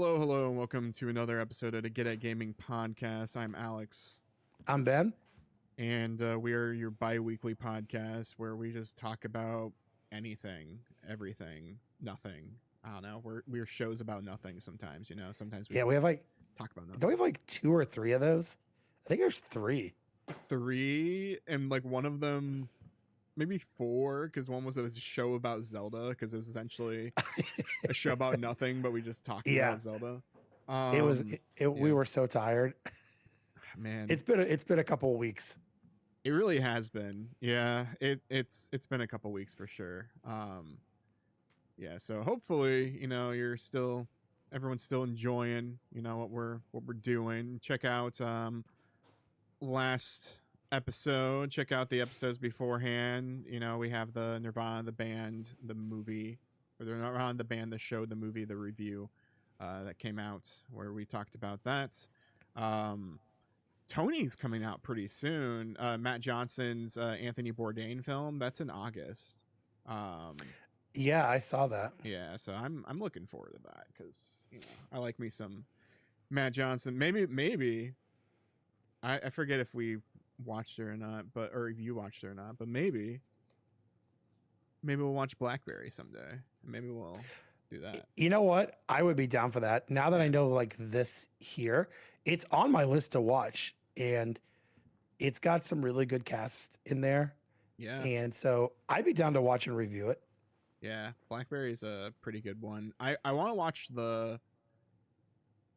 Hello, and welcome to another episode of the Get at Gaming podcast. I'm Alex, I'm Ben. and we are your bi-weekly podcast where we just talk about anything, everything, nothing. I don't know. We're shows about nothing sometimes, Sometimes we Yeah, we just have like, talk about don't we nothing. have like two or three of those? I think there's three. Three, and like one of them, maybe four, because one was a show about Zelda, because it was essentially a show about nothing, but we just talked Yeah, about Zelda. it was. We Yeah, were so tired. man. It's been a couple of weeks. It really has been. Yeah, it's been a couple weeks for sure. Yeah, so hopefully, you're still everyone's still enjoying, what we're doing. Check out last episode, check out the episodes beforehand. We have the Nirvana the band, the movie, or the Nirvana the band, the show, the movie, the review that came out where we talked about that. Tony's coming out pretty soon. Matt Johnson's Anthony Bourdain film, that's in August. Yeah, I saw that. Yeah, so I'm looking forward to that because I like me some Matt Johnson. Maybe I forget if we watched it or not, or if you watched it or not, but maybe we'll watch Blackberry someday. Maybe we'll do that. You know what? I would be down for that. Now that I Yeah, know like this here, it's on my list to watch, and it's got some really good casts in there, yeah, and so I'd be down to watch and review it. yeah. Blackberry's a pretty good one. I want to watch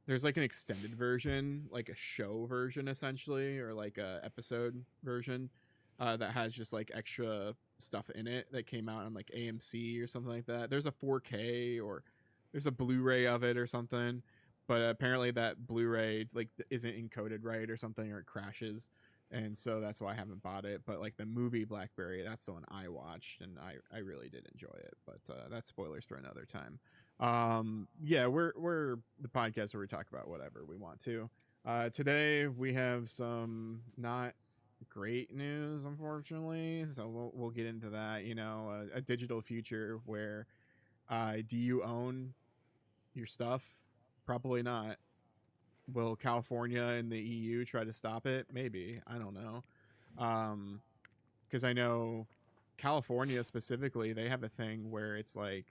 there's like an extended version, like a show version essentially, or like a episode version that has just like extra stuff in it that came out on like AMC or something like that. There's a 4K or there's a Blu-ray of it or something, but apparently that Blu-ray like isn't encoded right or something, or it crashes, and so that's why I haven't bought it. But like the movie Blackberry, that's the one I watched, and I really did enjoy it. But that's spoilers for another time. Yeah, we're the podcast where we talk about whatever we want to. Today we have some not great news, unfortunately, so we'll get into that. A digital future where do you own your stuff? Probably not. Will California and the EU try to stop it? Maybe. I don't know. Because I know California specifically, they have a thing where it's like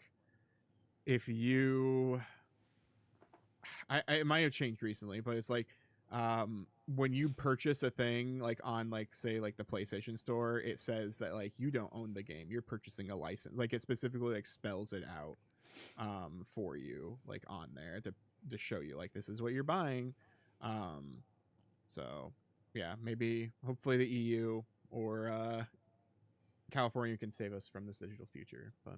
if you it might have changed recently, but it's like when you purchase a thing like on like say like the PlayStation store, it says that like you don't own the game, you're purchasing a license. Like it specifically like spells it out for you like on there to show you like this is what you're buying. So yeah, maybe hopefully the EU or California can save us from this digital future, but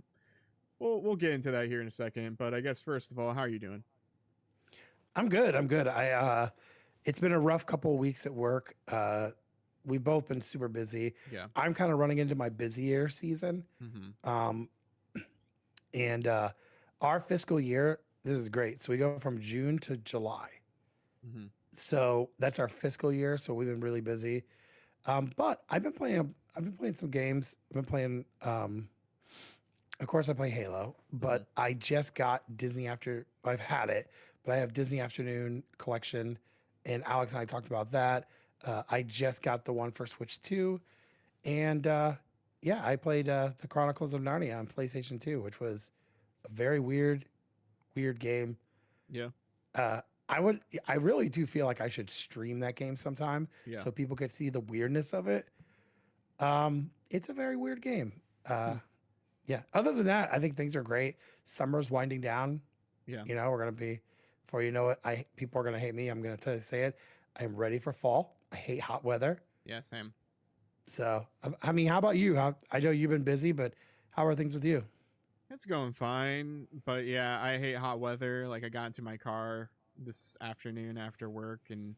we'll get into that here in a second. But I guess first of all, how are you doing? I'm good. I'm good. It's been a rough couple of weeks at work. We've both been super busy. Yeah. I'm kind of running into my busier season. Mm-hmm. Um, and our fiscal year, this is great. So we go from June to July. Mm-hmm. So that's our fiscal year. So we've been really busy. But I've been playing some games. I've been playing, of course I play Halo, Mm-hmm. but I just got I've had it, but I have Disney Afternoon collection, and Alex and I talked about that. I just got the one for Switch 2, and yeah, I played the Chronicles of Narnia on PlayStation 2, which was a very weird game. Yeah. Uh, I really do feel like I should stream that game sometime Yeah. so people could see the weirdness of it. It's a very weird game. Hmm. Yeah. Other than that, I think things are great. Summer's winding down. Yeah. We're gonna be, before you know it, people are gonna hate me. I'm gonna say it. I'm ready for fall. I hate hot weather. Yeah. Same. So, I mean, how about you? I know you've been busy, but how are things with you? It's going fine, but yeah, I hate hot weather. Like I got into my car this afternoon after work, and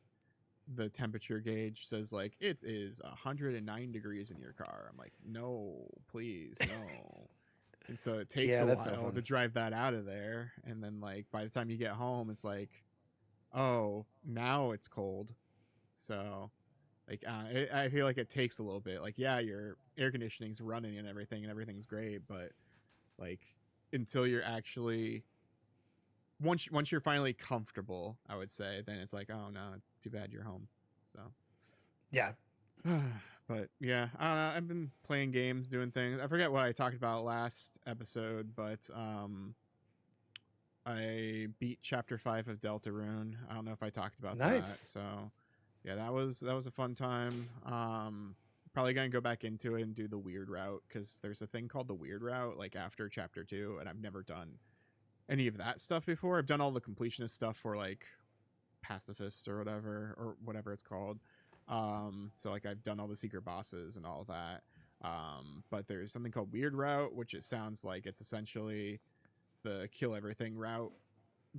the temperature gauge says like it is 109 degrees in your car. I'm like, no, please, no. And so it takes Yeah, a that's no while to fun. drive that out of there, and then like by the time you get home, it's like, oh, now it's cold. So like I feel like it takes a little bit. Like yeah, your air conditioning's running and everything's great, but like until you're actually once you're finally comfortable, I would say, then it's like, oh no, it's too bad you're home. So Yeah. but yeah, I've been playing games, doing things. I forget what I talked about last episode, but I beat chapter 5 of Deltarune. I don't know if I talked about that. Nice. So yeah, that was a fun time. Probably gonna go back into it and do the weird route, because there's a thing called the weird route like after chapter 2, and I've never done any of that stuff before. I've done all the completionist stuff for like pacifists or whatever it's called. So like I've done all the secret bosses and all that. But there's something called weird route, which it sounds like it's essentially the kill everything route,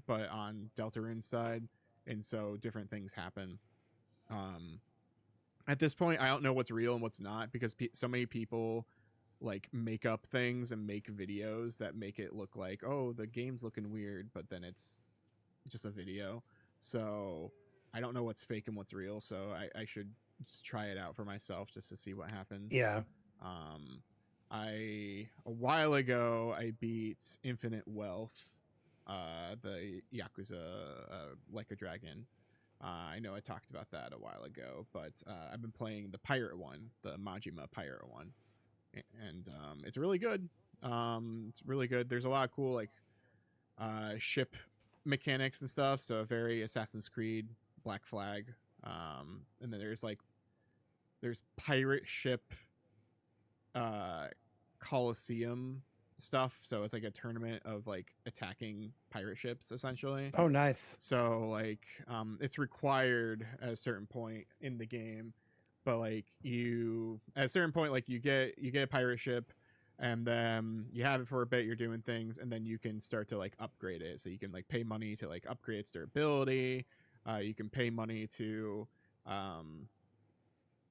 but on Deltarune's side, and so different things happen. Um, at this point, I don't know what's real and what's not, because so many people like make up things and make videos that make it look like, oh, the game's looking weird, but then it's just a video. So I don't know what's fake and what's real. So I should just try it out for myself just to see what happens. Yeah. A while ago I beat Infinite Wealth, the Yakuza Like a Dragon. I know I talked about that a while ago, but I've been playing the pirate one, the Majima pirate one, and it's really good. It's really good. There's a lot of cool like ship mechanics and stuff. So very Assassin's Creed, Black Flag, and then there's pirate ship Coliseum stuff. So it's like a tournament of like attacking pirate ships essentially. Oh, nice. So like it's required at a certain point in the game, but like you at a certain point, like you get a pirate ship, and then you have it for a bit, you're doing things, and then you can start to like upgrade it. So you can like pay money to like upgrade its durability. You can pay money to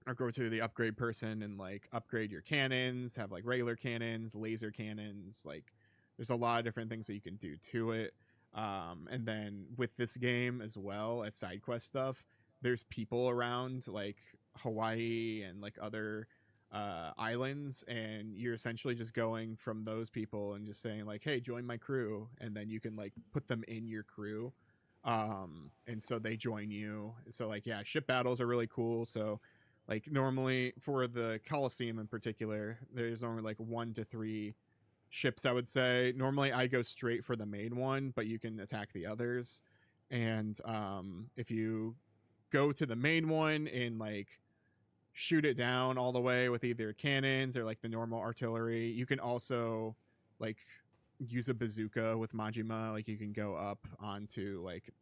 or go to the upgrade person and like upgrade your cannons, have like regular cannons, laser cannons. Like there's a lot of different things that you can do to it. And then with this game as well as side quest stuff, there's people around like Hawaii and like other islands, and you're essentially just going from those people and just saying like, hey, join my crew, and then you can like put them in your crew, and so they join you. So like, yeah, ship battles are really cool. So like normally for the Coliseum in particular, there's only like 1 to 3 ships, I would say. Normally I go straight for the main one, but you can attack the others. And if you go to the main one and like shoot it down all the way with either cannons or like the normal artillery, you can also like use a bazooka with Majima. Like you can go up onto like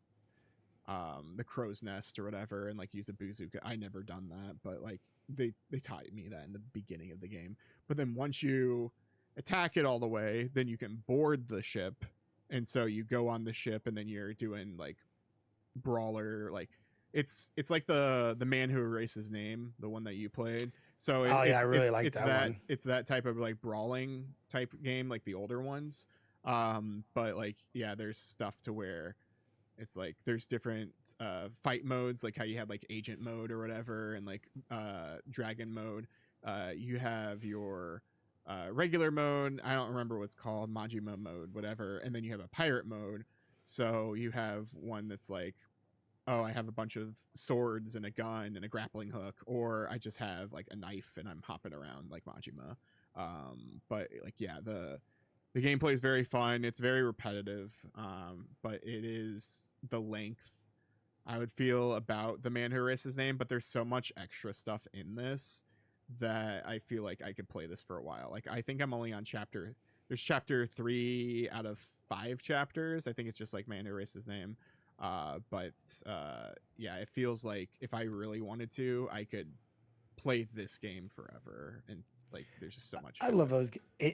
the crow's nest or whatever and like use a bazooka. I never done that, but like they taught me that in the beginning of the game. But then once you attack it all the way, then you can board the ship, and so you go on the ship, and then you're doing like brawler. Like it's like the man who erased his name, the one that you played. So Oh yeah, I really like it's that one. it's that type of like brawling type game, like the older ones. But like yeah, there's stuff to where it's like there's different fight modes, like how you had like agent mode or whatever, and like dragon mode. You have your regular mode. I don't remember what's called, Majima mode, whatever. And then you have a pirate mode. So you have one that's like, oh, I have a bunch of swords and a gun and a grappling hook, or I just have like a knife and I'm hopping around like Majima. But like yeah, the gameplay is very fun. It's very repetitive, but it is the length I would feel about the man who erased his name. But there's so much extra stuff in this that I feel like I could play this for a while. Like I think I'm only on there's chapter 3 out of 5 chapters. I think it's just like man who erased his name. But yeah, it feels like if I really wanted to, I could play this game forever, and like there's just so much. I love those.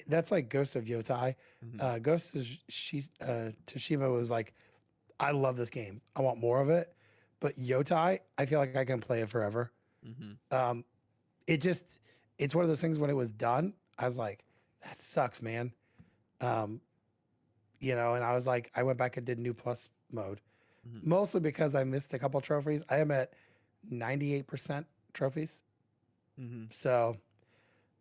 That's like Ghost of Yotai. Mm-hmm. Ghost of Tsushima was like, I love this game. I want more of it. But Yotai, I feel like I can play it forever. Mm-hmm. It's one of those things when it was done, I was like, that sucks, man. And I was like, I went back and did new plus mode, Mm-hmm. mostly because I missed a couple trophies. I am at 98% trophies. Mm-hmm. So,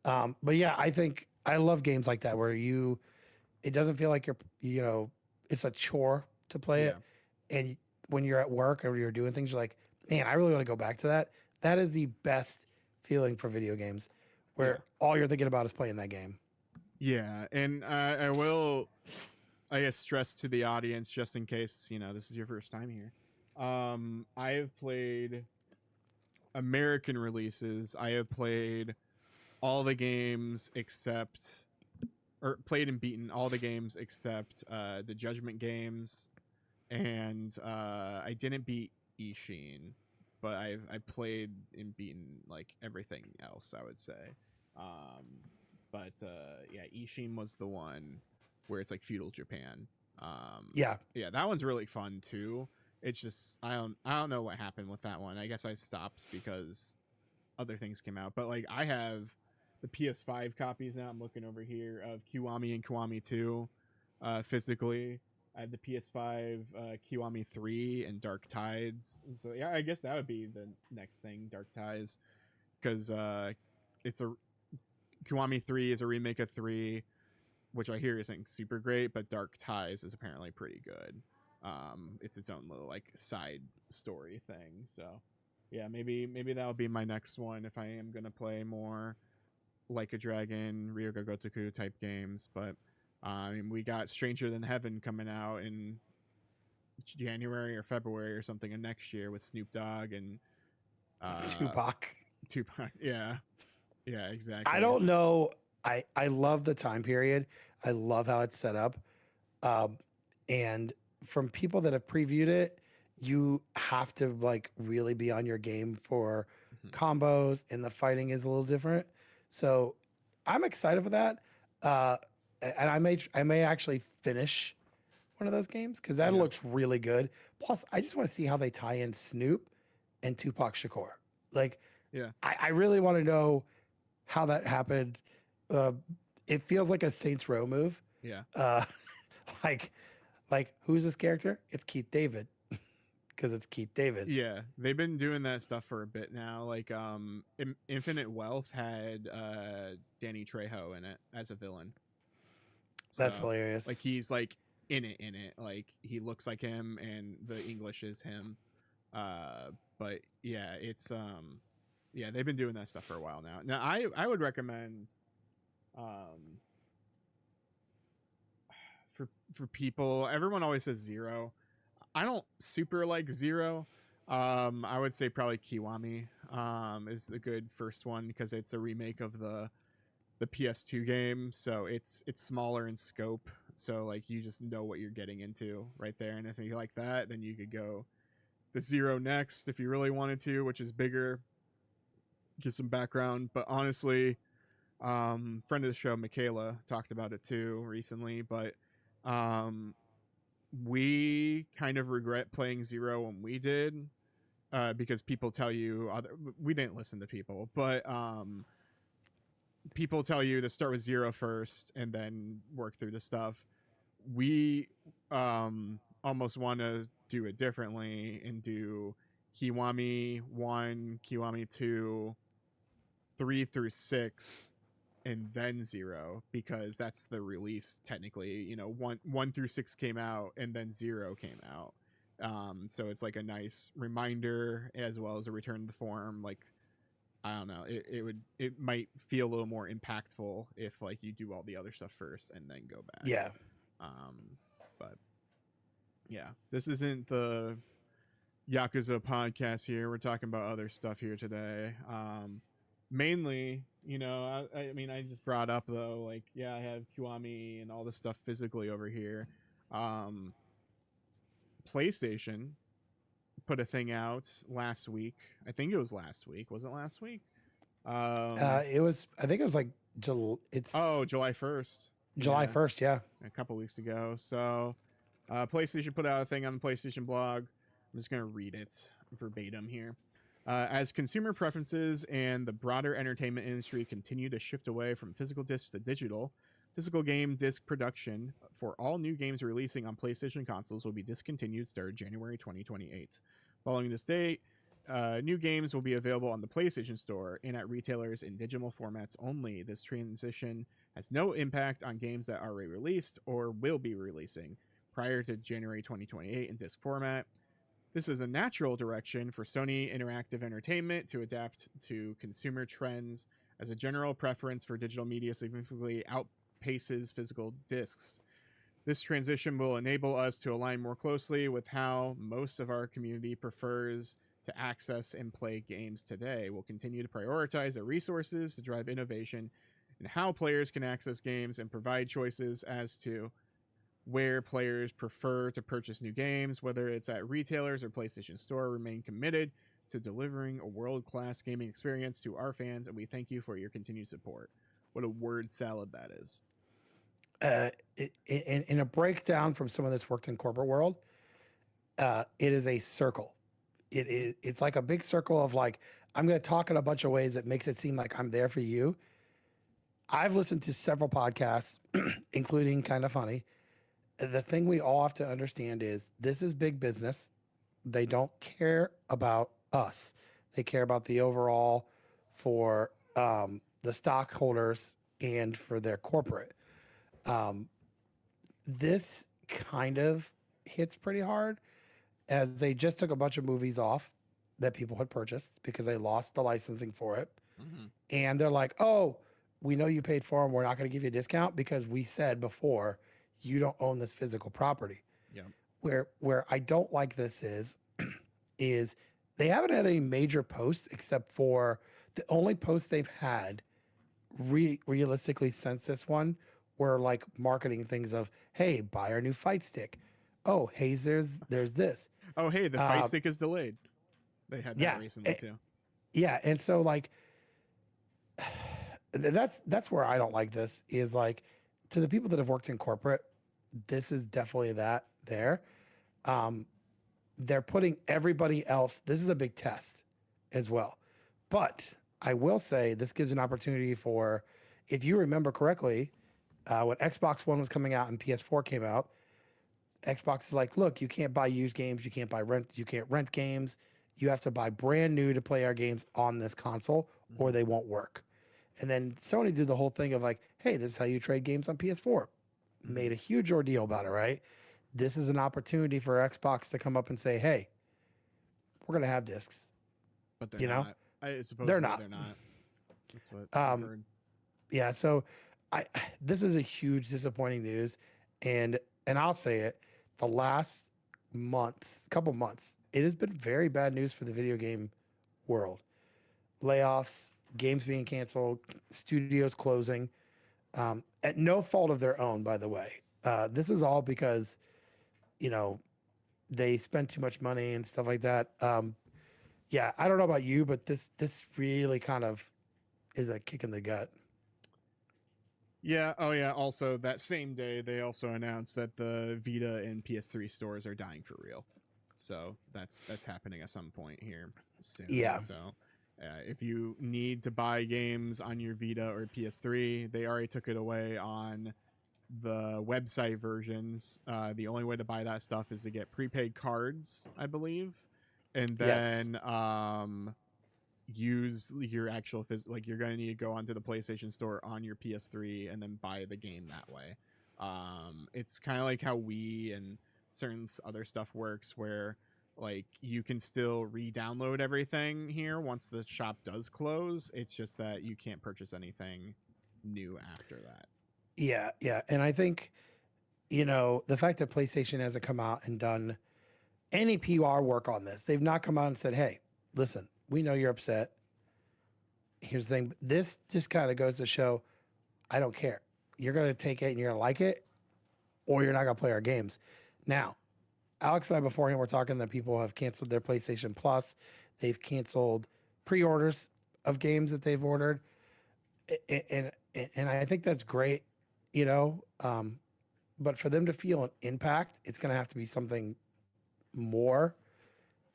but yeah, I think I love games like that where it doesn't feel like it's a chore to play Yeah. it. And when you're at work or you're doing things, you're like, man, I really want to go back to that. That is the best feeling for video games, Yeah. where all you're thinking about is playing that game. Yeah. And I will, I guess, stress to the audience just in case, this is your first time here. I have played American releases. I have played all the games except, or played and beaten all the games except the Judgment games, and I didn't beat Ishin, but I played and beaten like everything else, I would say. But yeah, Ishin was the one where it's like feudal Japan. Yeah. Yeah, that one's really fun too. It's just I don't know what happened with that one. I guess I stopped because other things came out. But like I have the PS5 copies now. I'm looking over here of Kiwami and Kiwami 2 physically. I have the PS5 Kiwami 3 and Dark Tides. So yeah, I guess that would be the next thing, Dark Tides, because it's a Kiwami 3 is a remake of 3, which I hear isn't super great, but Dark Ties is apparently pretty good. It's its own little like side story thing. So yeah, maybe that'll be my next one if I am gonna play more Like a Dragon, Ryoga Gotoku type games. But we got Stranger Than Heaven coming out in January or February or something of next year with Snoop Dogg and Tupac. Tupac. Yeah, yeah, I exactly. don't know. I love the time period. I love how it's set up. Um, and from people that have previewed it, you have to like really be on your game for Mhm. combos, and the fighting is a little different. So I'm excited for that. Uh, and I may actually finish one of those games because that Yeah, looks really good. Plus, I just want to see how they tie in Snoop and Tupac Shakur. Like, yeah, I really want to know how that happened. Uh, it feels like a Saints Row move. yeah. Uh, like, who's this character? It's Keith David because it's Keith David. Yeah, they've been doing that stuff for a bit now. Like Infinite Wealth had Danny Trejo in it as a villain. That's So like hilarious. he's like in it. Like he looks like him and the English is him. But yeah, it's yeah, they've been doing that stuff for a while now. Now I would recommend um for people, everyone always says Zero. I don't super like Zero. I would say probably Kiwami is a good first one because it's a remake of the PS2 game, so it's smaller in scope. So like you just know what you're getting into right there, and if you like that, then you could go the Zero next if you really wanted to, which is bigger, get some background. But honestly, friend of the show Michaela talked about it too recently, but um we kind of regret playing Zero when we did, because people tell you we didn't listen to people, but people tell you to start with Zero first and then work through the stuff. We almost want to do it differently and do Kiwami 1, Kiwami 2, 3 through 6, and then Zero, because that's the release technically. 1 through 6 came out and then Zero came out. So it's like a nice reminder as well as a return to the form. Like I don't know, it might feel a little more impactful if like you do all the other stuff first and then go back. Yeah. But yeah, this isn't the Yakuza podcast here. We're talking about other stuff here today. Mainly, I mean, I just brought up though, like, yeah, I have Kiwami and all this stuff physically over here. Um, PlayStation put a thing out last week. I think it was last week. Was it last week? It was. I think it was like Oh, it's July 1st. July Yeah, 1st. Yeah. a couple weeks ago. So, PlayStation put out a thing on the PlayStation blog. I'm just going to read it verbatim here. As consumer preferences and the broader entertainment industry continue to shift away from physical discs to digital, physical game disc production for all new games releasing on PlayStation consoles will be discontinued starting January 2028. Following this date, new games will be available on the PlayStation Store and at retailers in digital formats only. This transition has no impact on games that are already released or will be releasing. prior to January 2028 in disc format. This is a natural direction for Sony Interactive Entertainment to adapt to consumer trends, as a general preference for digital media significantly outpaces physical discs. This transition will enable us to align more closely with how most of our community prefers to access and play games today. We'll continue to prioritize our resources to drive innovation in how players can access games and provide choices as to where players prefer to purchase new games, whether it's at retailers or PlayStation Store. Remain committed to delivering a world-class gaming experience to our fans, and we thank you for your continued support. What a word salad that is. In a breakdown from someone that's worked in corporate world, it is a circle. It's like a big circle of like, I'm going to talk in a bunch of ways that makes it seem like I'm there for you. I've listened to several podcasts, including Kind of Funny. The thing we all have to understand is this is big business. They don't care about us. They care about the overall for the stockholders and for their corporate. This kind of hits pretty hard, as they just took a bunch of movies off that people had purchased because they lost the licensing for it. Mm-hmm. And they're like, oh, we know you paid for them. We're not going to give you a discount because we said before you don't own this physical property. Yeah. Where I don't like this is they haven't had any major posts except for the only posts they've had realistically since this one were like marketing things of, hey, buy our new fight stick. Oh, hey, there's this. Oh, hey, the fight stick is delayed. They had that recently too. Yeah, and so like that's where I don't like this, is like, to the people that have worked in corporate, this is definitely that there. They're putting everybody else. This is a big test as well. But I will say this gives an opportunity for, if you remember correctly, when Xbox One was coming out and PS4 came out, Xbox is like, look, you can't buy used games, you can't rent games. You have to buy brand new to play our games on this console, or they won't work. And then Sony did the whole thing of like, hey, this is how you trade games on PS4. Made a huge ordeal about it, right? This is an opportunity for Xbox to come up and say, hey, we're going to have discs. But they're not. I suppose they're not. That's what I've heard. Yeah, so this is a huge disappointing news. And I'll say it, the last couple months, it has been very bad news for the video game world. Layoffs, games being canceled, studios closing, at no fault of their own, by the way. This is all because, they spent too much money and stuff like that. Yeah, I don't know about you, but this really kind of is a kick in the gut. Yeah. Oh, yeah. Also, that same day, they also announced that the Vita and PS3 stores are dying for real. So that's happening at some point here soon. Yeah. So if you need to buy games on your Vita or PS3, they already took it away on the website versions. The only way to buy that stuff is to get prepaid cards, I believe, and then use your actual like you're going to need to go onto the PlayStation Store on your PS3 and then buy the game that way. It's kind of like how Wii and certain other stuff works, where like you can still re-download everything here once the shop does close. It's just that you can't purchase anything new after that. Yeah, and I think, the fact that PlayStation hasn't come out and done any PR work on this, they've not come out and said, hey, listen, we know you're upset. Here's the thing. This just kind of goes to show, I don't care. You're going to take it and you're going to like it, or you're not going to play our games. Now, Alex and I beforehand were talking that people have canceled their PlayStation Plus. They've canceled pre-orders of games that they've ordered. And I think that's great, but for them to feel an impact, it's going to have to be something more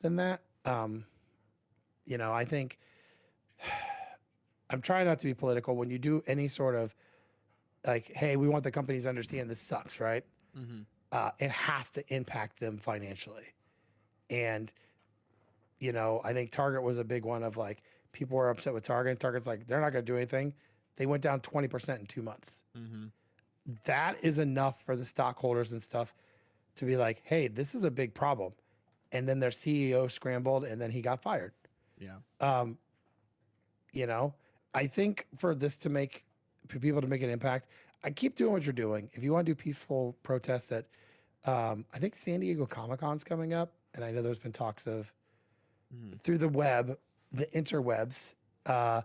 than that. I think I'm trying not to be political. When you do any sort of like, hey, we want the companies to understand this sucks, right? Mm-hmm. It has to impact them financially. And, I think Target was a big one of like, people were upset with Target. And Target's like, they're not going to do anything. They went down 20% in 2 months. Mm-hmm. That is enough for the stockholders and stuff to be like, hey, this is a big problem. And then their CEO scrambled and then he got fired. Yeah. Um, you know, I think for people to make an impact, I keep doing what you're doing. If you want to do peaceful protests at, I think San Diego Comic Con's coming up, and I know there's been talks of Mhm. through the web, the interwebs. Uh,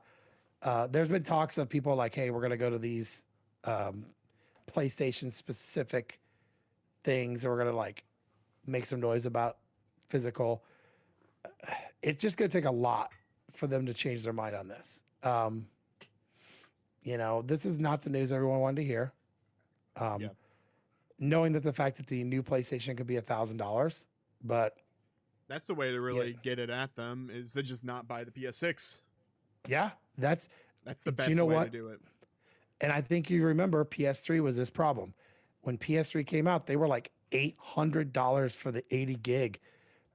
there's been talks of people like, hey, we're going to go to these um, PlayStation specific things, and we're going to like make some noise about physical. It's just going to take a lot for them to change their mind on this. This is not the news everyone wanted to hear. Um, Yeah. Knowing that the fact that the new PlayStation could be $1,000, but That's the way to yeah, really get it at them, is to just not buy the PS6. yeah, That's the do you best know way to what? do it. And I think you remember PS3 was this problem. When PS3 came out, they were like $800 for the 80 gig.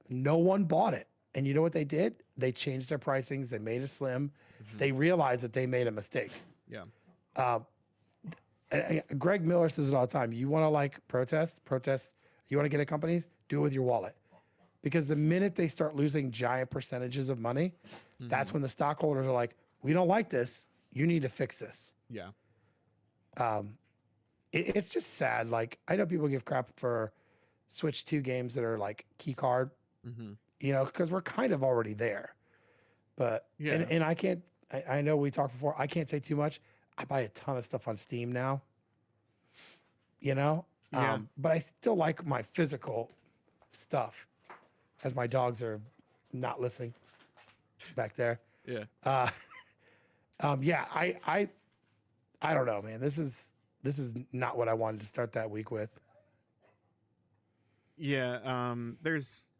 No one bought it. And you know what they did? They changed their pricings. They made it slim. Mhm. They realized that they made a mistake. Yeah. Uh, Greg Miller says it all the time. You want to like protest. You want to get at companies, do it with your wallet. Because the minute they start losing giant percentages of money, that's Mhm. when the stockholders are like, we don't like this. You need to fix this. Yeah. Um, it's just sad. Like, I know people give crap for Switch 2 games that are like key card, Mhm. because we're kind of already there. But, Yeah. and I know we talked before, I can't say too much. I buy a ton of stuff on Steam now, you know? Yeah. But I still like my physical stuff, as my dogs are not listening back there. Yeah. Uh, yeah, I don't know, man. This is not what I wanted to start that week with. Yeah. There's,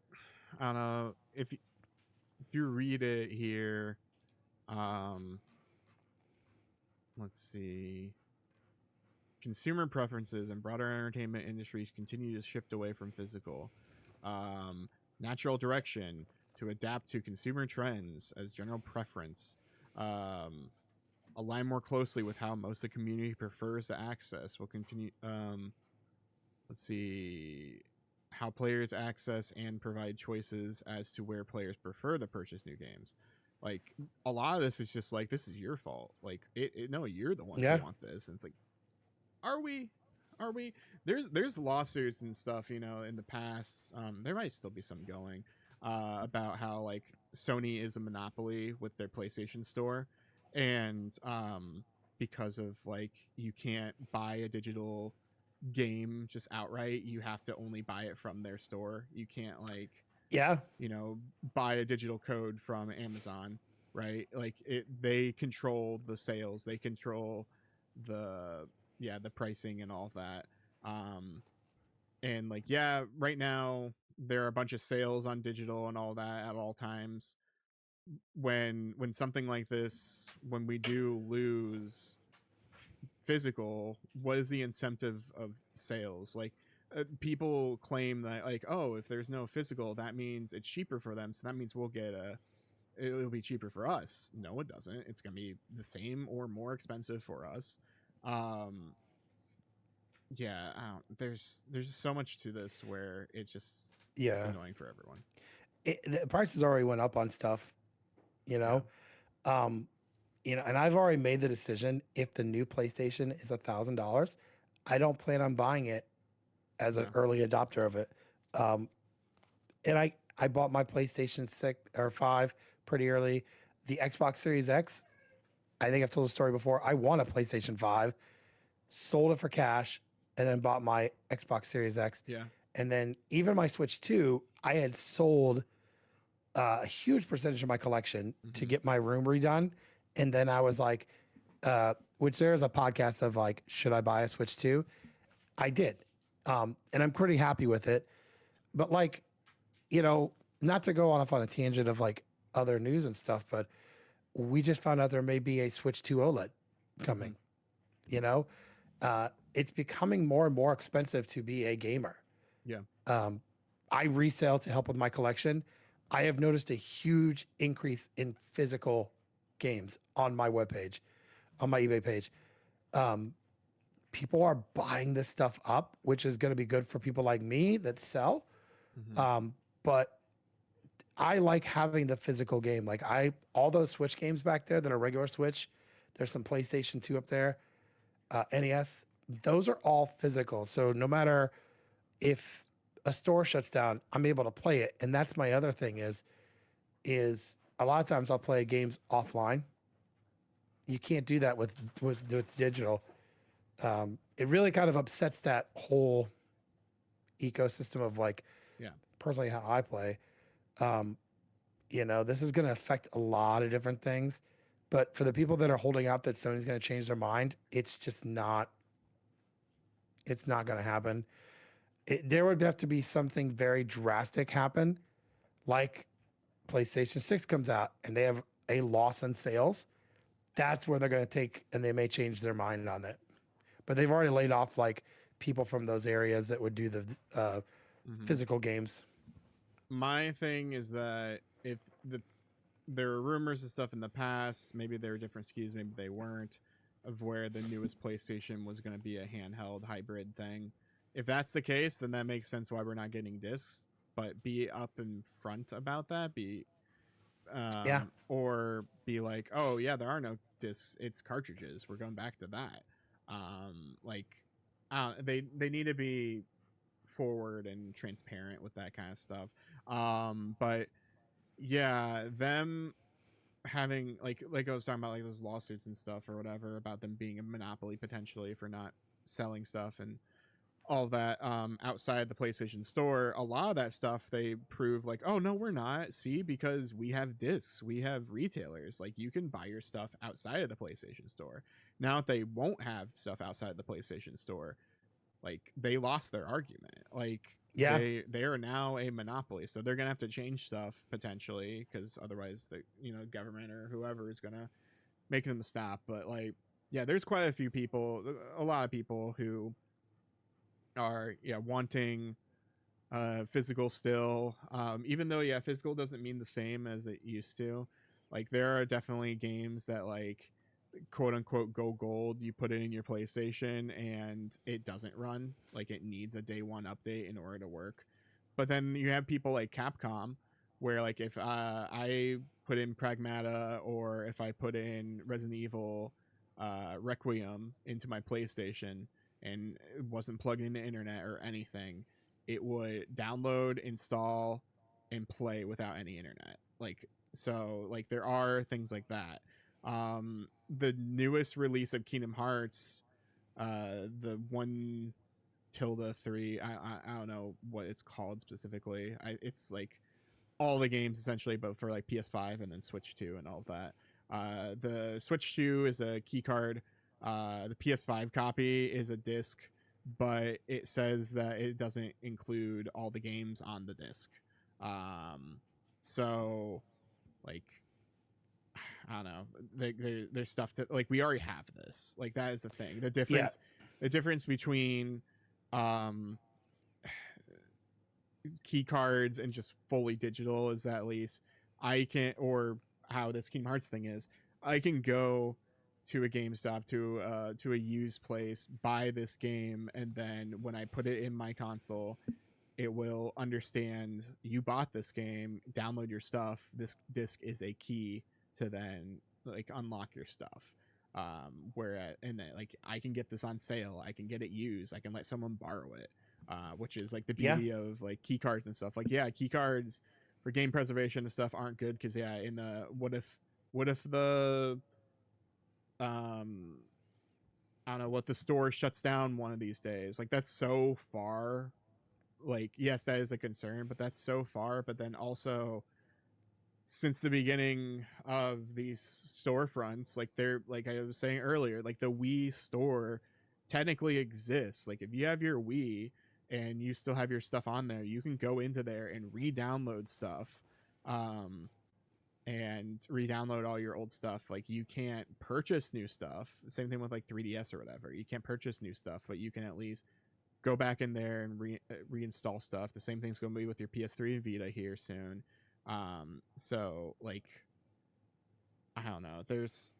I don't know, if you read it here, um let's see. Consumer preferences and broader entertainment industries continue to shift away from physical. Um, Natural direction to adapt to consumer trends as general preference. Um, Align more closely with how most of the community prefers to access. Will continue. Let's see. How players access and provide choices as to where players prefer to purchase new games. Like, a lot of this is just like, this is your fault. Like, no, you're the ones who Yeah, want this. And it's like, are we? Are we? There's lawsuits and stuff, in the past. There might still be some going, about how like Sony is a monopoly with their PlayStation Store, and because of like, you can't buy a digital game just outright. You have to only buy it from their store. You can't like, yeah, buy a digital code from Amazon, right? Like, they control the sales, they control the, yeah, the pricing and all of that. Um and like, yeah, right now there are a bunch of sales on digital and all that at all times. When something like this, when we do lose physical, what is the incentive of sales? Like, people claim that, like, oh, if there's no physical, that means it's cheaper for them, so that means we'll get it'll be cheaper for us. No, it doesn't. It's gonna be the same or more expensive for us. um yeah, there's just so much to this where it's yeah. annoying for everyone. The prices already went up on stuff, you Yeah. know. Um, and I've already made the decision. If the new PlayStation is $1,000, I don't plan on buying it as an Yeah. early adopter of it. Um, and I bought my PlayStation 6 or 5 pretty early. The Xbox Series X, I think I've told the story before. I won a PlayStation 5, sold it for cash, and then bought my Xbox Series X. Yeah. And then even my Switch 2, I had sold a huge percentage of my collection to Mm-hmm. get my room redone. And then I was like, which there is a podcast of like, should I buy a Switch 2? I did. And I'm pretty happy with it. But like, you know, not to go off on a tangent of like other news and stuff, but we just found out there may be a Switch 2 OLED Mm-hmm. coming, you know? It's becoming more and more expensive to be a gamer. Yeah. Um, I resell to help with my collection. I have noticed a huge increase in physical games on my webpage, on my eBay page. Um, people are buying this stuff up, which is going to be good for people like me that sell. Mm-hmm. But I like having the physical game. Like all those Switch games back there that are regular Switch, there's some PlayStation 2 up there, NES. Those are all physical. So no matter if a store shuts down, I'm able to play it. And that's my other thing is a lot of times I'll play games offline. You can't do that with digital. It really kind of upsets that whole ecosystem of like Yeah. personally how I play. Um, this is going to affect a lot of different things. But for the people that are holding out that Sony's going to change their mind, it's just not. It's not going to happen. There would have to be something very drastic happen, like PlayStation 6 comes out and they have a loss in sales. That's where they're going to take, and they may change their mind on it. But they've already laid off like people from those areas that would do the Mm-hmm. physical games. My thing is that if there were rumors and stuff in the past, maybe there were different SKUs, maybe they weren't, of where the newest PlayStation was going to be a handheld hybrid thing. If that's the case, then that makes sense why we're not getting discs. But be up in front about that. Yeah, Or be like, oh yeah, there are no discs. It's cartridges. We're going back to that. Like, they need to be forward and transparent with that kind of stuff. But yeah, them having like I was talking about like those lawsuits and stuff or whatever about them being a monopoly potentially for not selling stuff and all that outside the PlayStation Store. A lot of that stuff they prove like, oh no, we're not. See, because we have discs, we have retailers. Like you can buy your stuff outside of the PlayStation Store. Now if they won't have stuff outside the PlayStation Store, like they lost their argument. Like yeah, they are now a monopoly, so they're gonna have to change stuff potentially because otherwise the government or whoever is gonna make them stop. But like yeah, there's quite a few people, a lot of people who are wanting physical still, even though physical doesn't mean the same as it used to. Like there are definitely games that like quote unquote go gold, you put it in your PlayStation and it doesn't run. Like it needs a day one update in order to work. But then you have people like Capcom where like if I put in Pragmata or if I put in Resident Evil Requiem into my PlayStation and it wasn't plugged into internet or anything, it would download, install, and play without any internet. Like so like there are things like that. The newest release of Kingdom Hearts, the one tilde 3, I don't know what it's called specifically. It's like all the games essentially, but for like PS5 and then Switch 2 and all of that. The Switch 2 is a key card. The PS5 copy is a disc, but it says that it doesn't include all the games on the disc. So like I don't know. There's stuff that like we already have this. Like that is the thing. yeah, The difference between um key cards and just fully digital is that at least I can, or how this Kingdom Hearts thing is, I can go to a GameStop to a used place, buy this game, and then when I put it in my console, it will understand you bought this game, download your stuff. This disc is a key to then like unlock your stuff. Where and then like I can get this on sale, I can get it used, I can let someone borrow it, which is like the yeah, beauty of like key cards and stuff. Like yeah, key cards for game preservation and stuff aren't good because yeah, in the what if the um I don't know what the store shuts down one of these days. Like that's so far. Like yes, that is a concern, but that's so far. But then also since the beginning of these storefronts, like they're like I was saying earlier, like the Wii store technically exists. Like if you have your Wii and you still have your stuff on there, you can go into there and re-download stuff. And re-download all your old stuff. Like you can't purchase new stuff. Same thing with like 3DS or whatever. You can't purchase new stuff, but you can at least go back in there and reinstall stuff. The same thing's going to be with your PS3 Vita here soon. So like I don't know. There's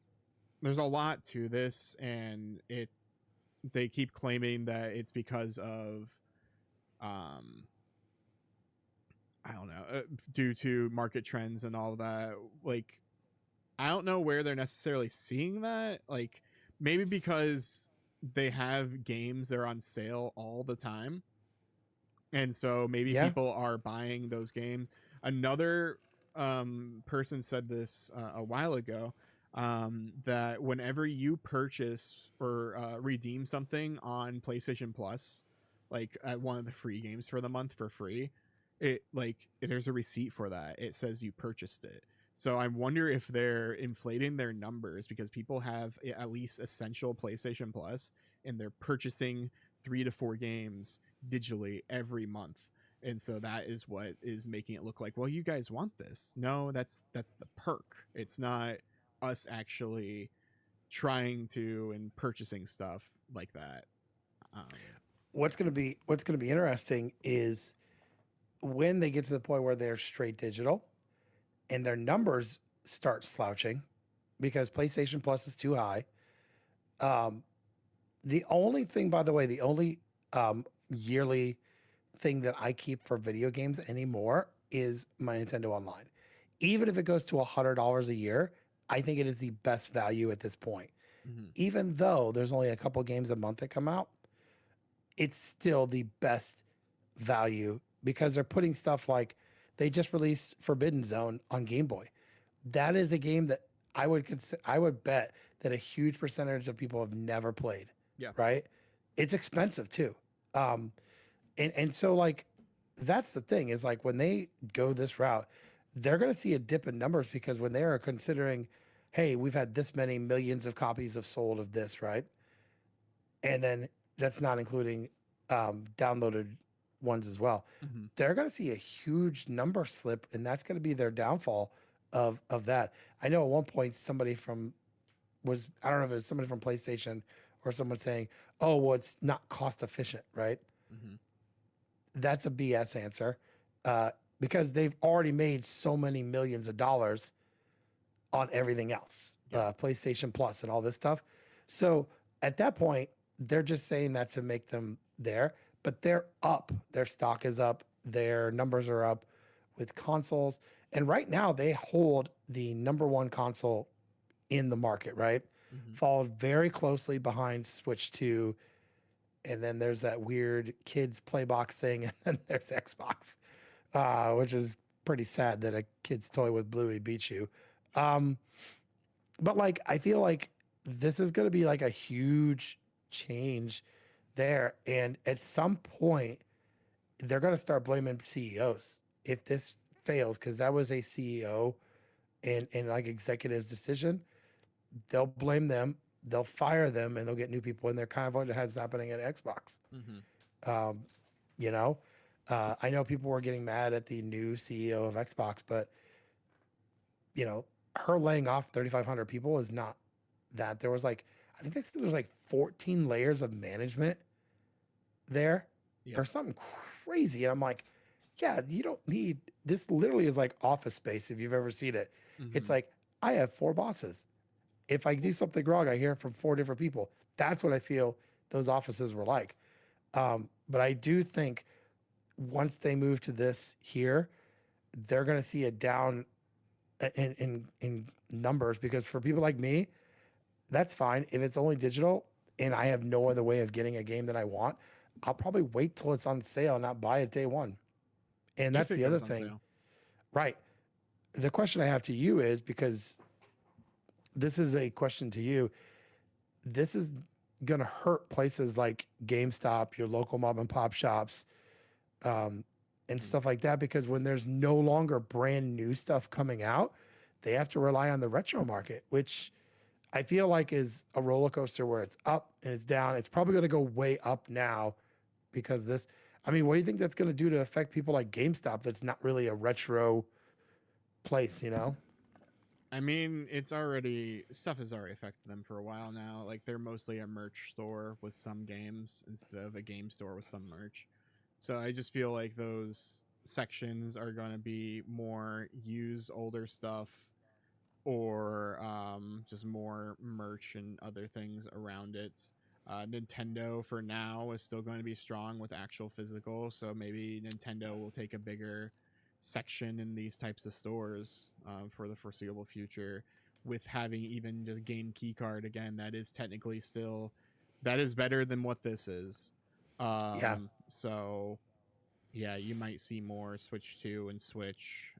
a lot to this, and they keep claiming that it's because of um I don't know, due to market trends and all that. Like, I don't know where they're necessarily seeing that. Like, maybe because they have games that are on sale all the time, and so maybe Yeah. people are buying those games. Another person said this a while ago, that whenever you purchase or redeem something on PlayStation Plus, like at one of the free games for the month for free, it like there's a receipt for that. It says you purchased it. So I wonder if they're inflating their numbers because people have at least essential PlayStation Plus and they're purchasing 3 to 4 games digitally every month. And so that is what is making it look like, well, you guys want this. No, that's the perk. It's not us actually trying to and purchasing stuff like that. Yeah. What's gonna be interesting is when they get to the point where they're straight digital and their numbers start slouching because PlayStation Plus is too high. Um, the only thing, by the way, the only yearly thing that I keep for video games anymore is my Nintendo Online. Even if it goes to $100 a year, I think it is the best value at this point. Mm-hmm. Even though there's only a couple games a month that come out, it's still the best value because they're putting stuff like they just released Forbidden Zone on Game Boy. That is a game that I would bet that a huge percentage of people have never played. Yeah. Right? It's expensive too. Um, and so like that's the thing is like when they go this route, they're going to see a dip in numbers because when they are considering, hey, we've had this many millions of copies of sold of this, right? And then that's not including downloaded ones as well. Mm-hmm. They're going to see a huge number slip, and that's going to be their downfall of that. I know at one point somebody from was I don't know if it was somebody from PlayStation or someone saying, "Oh, well, it's not cost efficient," right? Mm-hmm. That's a BS answer because they've already made so many millions of dollars on everything else, Yeah. PlayStation Plus and all this stuff. So at that point, they're just saying that to make them there, but they're up. Their stock is up. Their numbers are up with consoles. And right now, they hold the number one console in the market, right? Mm-hmm. Followed very closely behind Switch 2. And then there's that weird kids play box thing. And then there's Xbox, which is pretty sad that a kid's toy with Bluey beats you. Um, but like, I feel like this is going to be like a huge change there. And at some point, they're going to start blaming CEOs if this fails, because that was a CEO and like executives' decision. They'll blame them, they'll fire them, and they'll get new people in there, kind of what has happening at Xbox. Mm-hmm. Um, you know, I know people were getting mad at the new CEO of Xbox, but you know, her laying off 3,500 people is not that. There was like, I think they said there's like 14 layers of management there Yeah. or something crazy. And I'm like, yeah, you don't need this. Literally is like Office Space if you've ever seen it. It's Mm-hmm. like, I have 4 bosses. If I do something wrong, I hear it from 4 different people. That's what I feel those offices were like. But I do think once they move to this here, they're going to see a down in numbers because for people like me, that's fine. If it's only digital and I have no other way of getting a game that I want, I'll probably wait till it's on sale and not buy it day one. And If that's it the other goes on thing. sale. Right. The question I have to you is because this is a question to you. This is going to hurt places like GameStop, your local mom and pop shops, and Mm. stuff like that. Because when there's no longer brand new stuff coming out, they have to rely on the retro market, which I feel like is a roller coaster where it's up and it's down. It's probably going to go way up now because this. I mean, what do you think that's going to do to affect people like GameStop? That's not really a retro place, you know? I mean, it's already stuff has already affected them for a while now. Like they're mostly a merch store with some games instead of a game store with some merch. So I just feel like those sections are going to be more use older stuff or just more merch and other things around it. Nintendo for now is still going to be strong with actual physical, so maybe Nintendo will take a bigger section in these types of stores for the foreseeable future. With having even just game key card again, that is technically still that is better than what this is. Yeah. So yeah, you might see more Switch 2 and Switch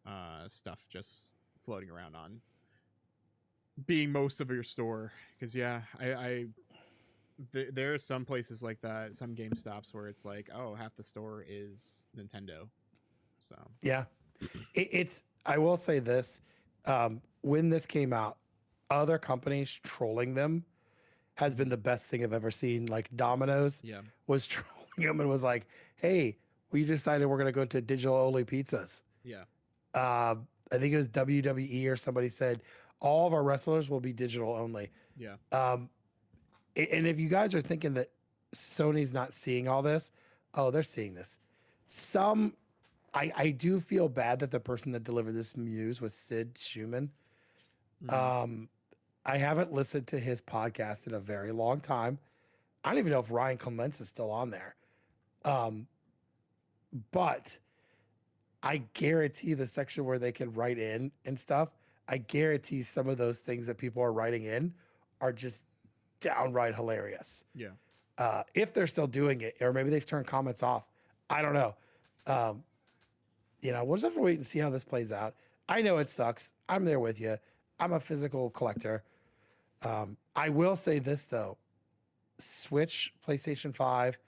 stuff just floating around on being most of your store. Because yeah, there are some places like that, some Game Stops where it's like, oh, half the store is Nintendo. So Yeah. It's, I will say this, when this came out, other companies trolling them has been the best thing I've ever seen. Like Domino's yeah, was trolling them and was like, hey, we decided we're going to go to digital only pizzas. yeah, I think it was WWE or somebody said all of our wrestlers will be digital only. yeah, Um, and if you guys are thinking that Sony's not seeing all this, oh, they're seeing this. Some, I do feel bad that the person that delivered this news was Sid Schumann. mm, Um, I haven't listened to his podcast in a very long time. I don't even know if Ryan Clements is still on there. Um, but I guarantee the section where they can write in and stuff, I guarantee some of those things that people are writing in are just downright hilarious. yeah, If they're still doing it, or maybe they've turned comments off. I don't know. Um, we'll just have to wait and see how this plays out. I know it sucks. I'm there with you. I'm a physical collector. I will say this though: Switch, PlayStation 5,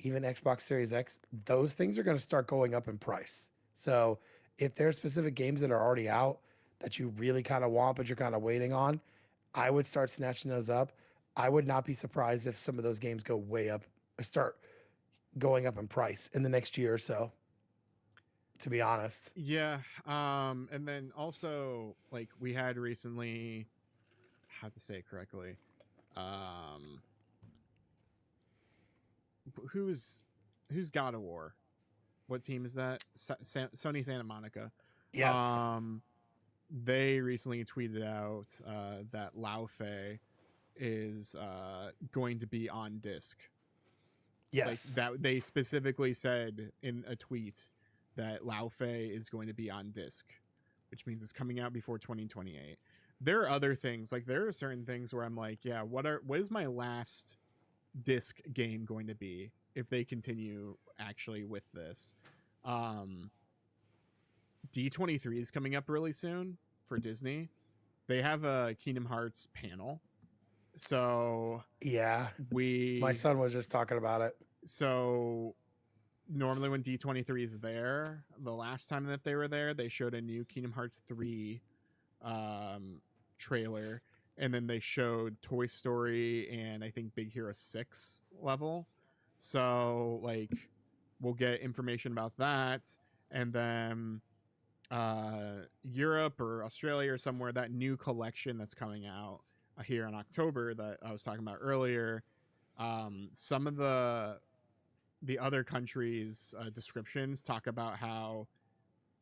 even Xbox Series X, those things are going to start going up in price. So if there's specific games that are already out that you really kind of want, but you're kind of waiting on, I would start snatching those up. I would not be surprised if some of those games go way up, start going up in price in the next year or so, to be honest. yeah. And then also like we had recently, how to say it correctly, um, who's God of War? What team is that? Sony Santa Monica. Yes. Um, they recently tweeted out that Lao Fei is going to be on disc. Like Yes. that, they specifically said in a tweet that Lao Fei is going to be on disc, which means it's coming out before 2028. There are other things, like there are certain things where I'm like, yeah, what is my last disc game going to be if they continue actually with this? Um, D23 is coming up really soon for Disney. They have a Kingdom Hearts panel. So Yeah. My we son was just talking about it. so normally when D23 is there, the last time that they were there, they showed a new Kingdom Hearts 3 trailer, and then they showed Toy Story and I think Big Hero 6 level. So like we'll get information about that, and then Europe or Australia or somewhere, that new collection that's coming out here in October that I was talking about earlier. Some of the other countries' descriptions talk about how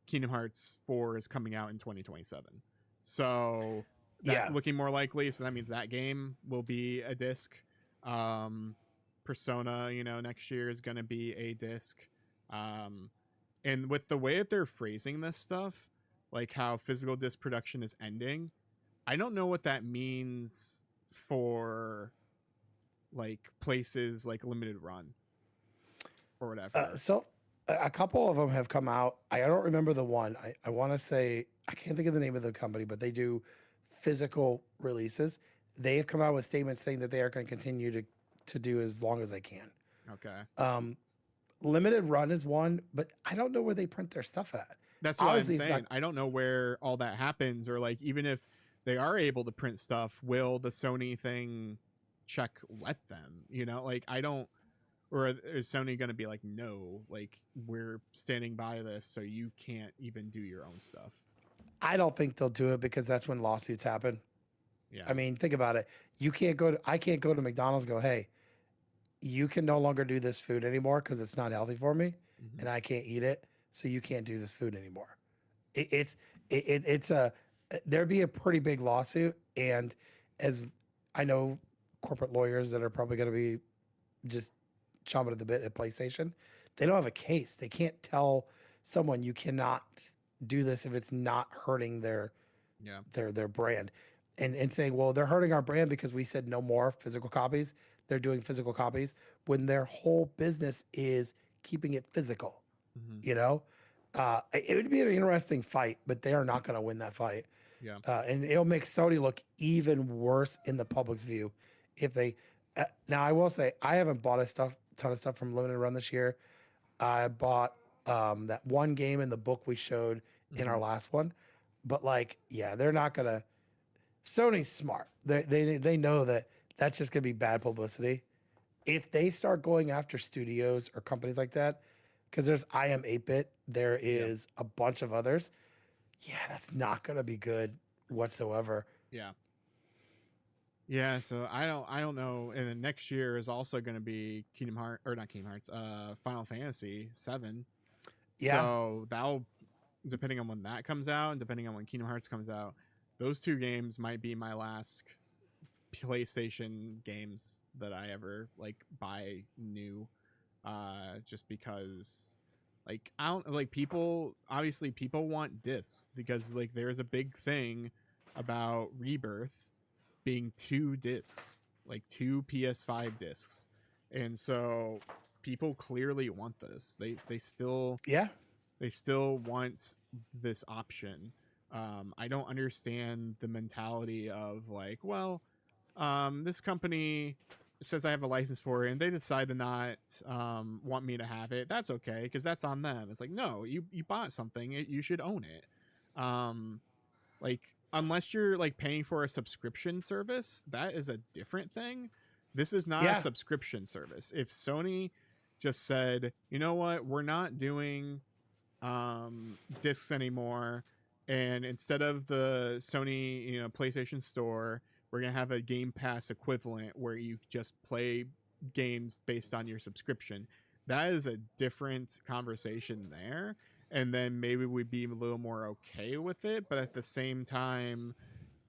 Kingdom Hearts 4 is coming out in 2027. So that's Yeah. looking more likely. So that means that game will be a disc. Um, Persona, next year is going to be a disc. Um, and with the way that they're phrasing this stuff, like how physical disc production is ending, I don't know what that means for like places like limited run or whatever. So a couple of them have come out. I don't remember the one. I want to say, I can't think of the name of the company, but they do physical releases. They have come out with statements saying that they are going to continue to do as long as they can. Okay. Um, Limited run is one, but I don't know where they print their stuff at. That's what I'm Obviously, it's not. saying. I don't know where all that happens, or like even if they are able to print stuff, will the Sony thing check let them? Like I don't. Or is Sony going to be like, no, like we're standing by this, so you can't even do your own stuff? I don't think they'll do it because that's when lawsuits happen. Yeah. I mean, think about it. You can't go to. I can't go to McDonald's. And go, hey, you can no longer do this food anymore because it's not healthy for me, Mm-hmm. and I can't eat it. So you can't do this food anymore. It's a there'd be a pretty big lawsuit, and as I know corporate lawyers that are probably going to be just chomping at the bit at PlayStation. They don't have a case. They can't tell someone you cannot do this if it's not hurting Yeah. their brand. And saying, well, they're hurting our brand because we said no more physical copies. They're doing physical copies when their whole business is keeping it physical. Hmm. You know, it would be an interesting fight, but they are not going to win that fight. Yeah. And it'll make Sony look even worse in the public's view if they. Now, I will say I haven't bought a ton of stuff from Limited Run this year. I bought that one game in the book we showed in our Hmm. last one, but like, yeah, they're not gonna. Sony's smart. They know that that's just gonna be bad publicity. If they start going after studios or companies like that, because there's I am 8-bit, there Yeah. is a bunch of others. Yeah, that's not gonna be good whatsoever. Yeah. Yeah, so I don't know. And then next year is also going to be Kingdom Heart or not Kingdom Hearts, Final Fantasy 7. Yeah, So that'll, depending on when that comes out and depending on when Kingdom Hearts comes out, those two games might be my last PlayStation games that I ever like buy new. Just because like I don't like people, obviously people want discs because like there's a big thing about Rebirth being two discs, like two PS5 discs. And so people clearly want this. yeah, They still want this option. I don't understand the mentality of like, well, this company says I have a license for it and they decide to not want me to have it. That's okay because that's on them. It's like, no, you bought something, you should own it. Um, like unless you're like paying for a subscription service, that is a different thing. This is not a yeah, subscription service. If Sony just said, you know what, we're not doing discs anymore, and instead of the Sony, PlayStation Store, we're gonna have a Game Pass equivalent where you just play games based on your subscription. That is a different conversation there, and then maybe we'd be a little more okay with it. But at the same time,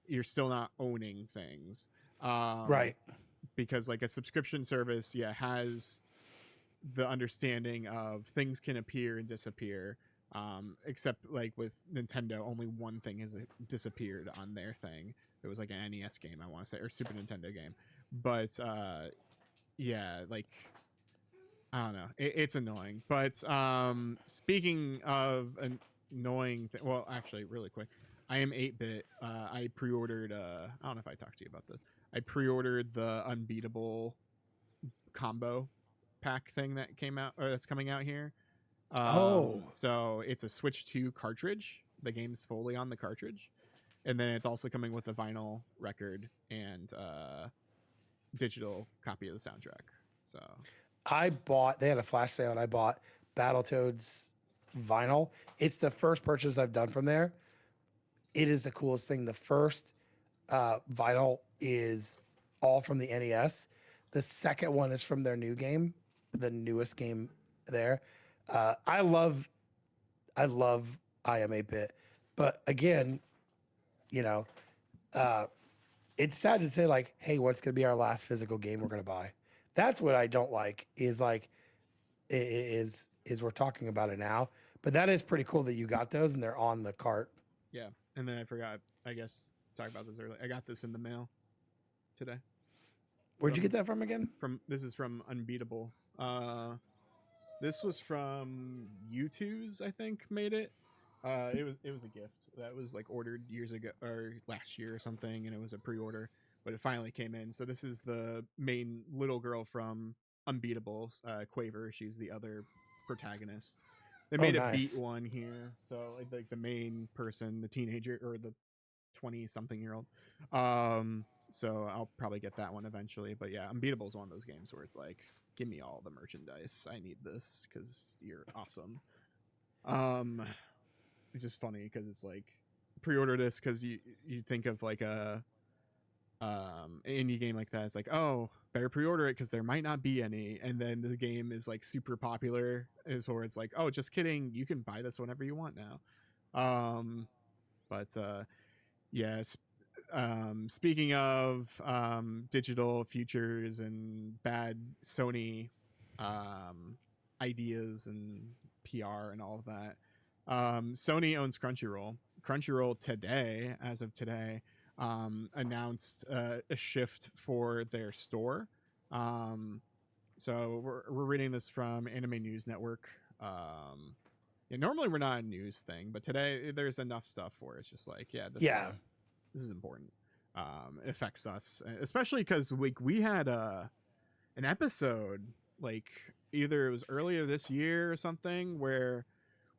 you're still not owning things, um, right. because like a subscription service, yeah, has the understanding of things can appear and disappear. Except like with Nintendo, only one thing has disappeared on their thing. It was like an NES game, I want to say, or Super Nintendo game. But yeah, like I don't know, it's annoying. But speaking of annoying, well, actually, really quick, I am 8-bit. I pre-ordered. I don't know if I talked to you about this. I pre-ordered the Unbeatable combo pack thing that came out or that's coming out here. Oh, So it's a Switch 2 cartridge. The game's fully on the cartridge, and then it's also coming with a vinyl record and digital copy of the soundtrack. So I bought. They had a flash sale, and I bought Battletoads vinyl. It's the first purchase I've done from there. It is the coolest thing. The first vinyl is all from the NES. The second one is from their new game, the newest game there. I love I am 8-bit, but again, you know, uh, it's sad to say like, hey, what's gonna be our last physical game we're gonna buy? That's what I don't like. Is like is we're talking about it now, but that is pretty cool that you got those and they're on the cart. yeah, and then I forgot. I guess talk about this earlier. I got this in the mail today Where'd you get from that from again? this is from Unbeatable. This was from U2's, I think, made it. It was a gift that was like ordered years ago or last year or something, and it was a pre-order, but it finally came in. So this is the main little girl from Unbeatable, Quaver. She's the other protagonist. They Oh, made a beat nice. one here, so like the main person, the teenager or the 20-something-year-old. So I'll probably get that one eventually. But yeah, Unbeatable is one of those games where it's like, give me all the merchandise. I need this because you're awesome. Um, it's just funny because it's like pre-order this because you think of like a indie game like that. It's like, oh, better pre-order it because there might not be any. And then the game is like super popular, is where it's like, oh, just kidding, you can buy this whenever you want now. But yes, Speaking of digital futures and bad Sony ideas and PR and all of that, Sony owns Crunchyroll. Crunchyroll today, as of today, announced a shift for their store. So we're reading this from Anime News Network. Yeah, normally we're not a news thing, but today there's enough stuff for it. It's just like, yeah, Yeah. this is important. It affects us, especially because we had an episode, like either it was earlier this year or something, where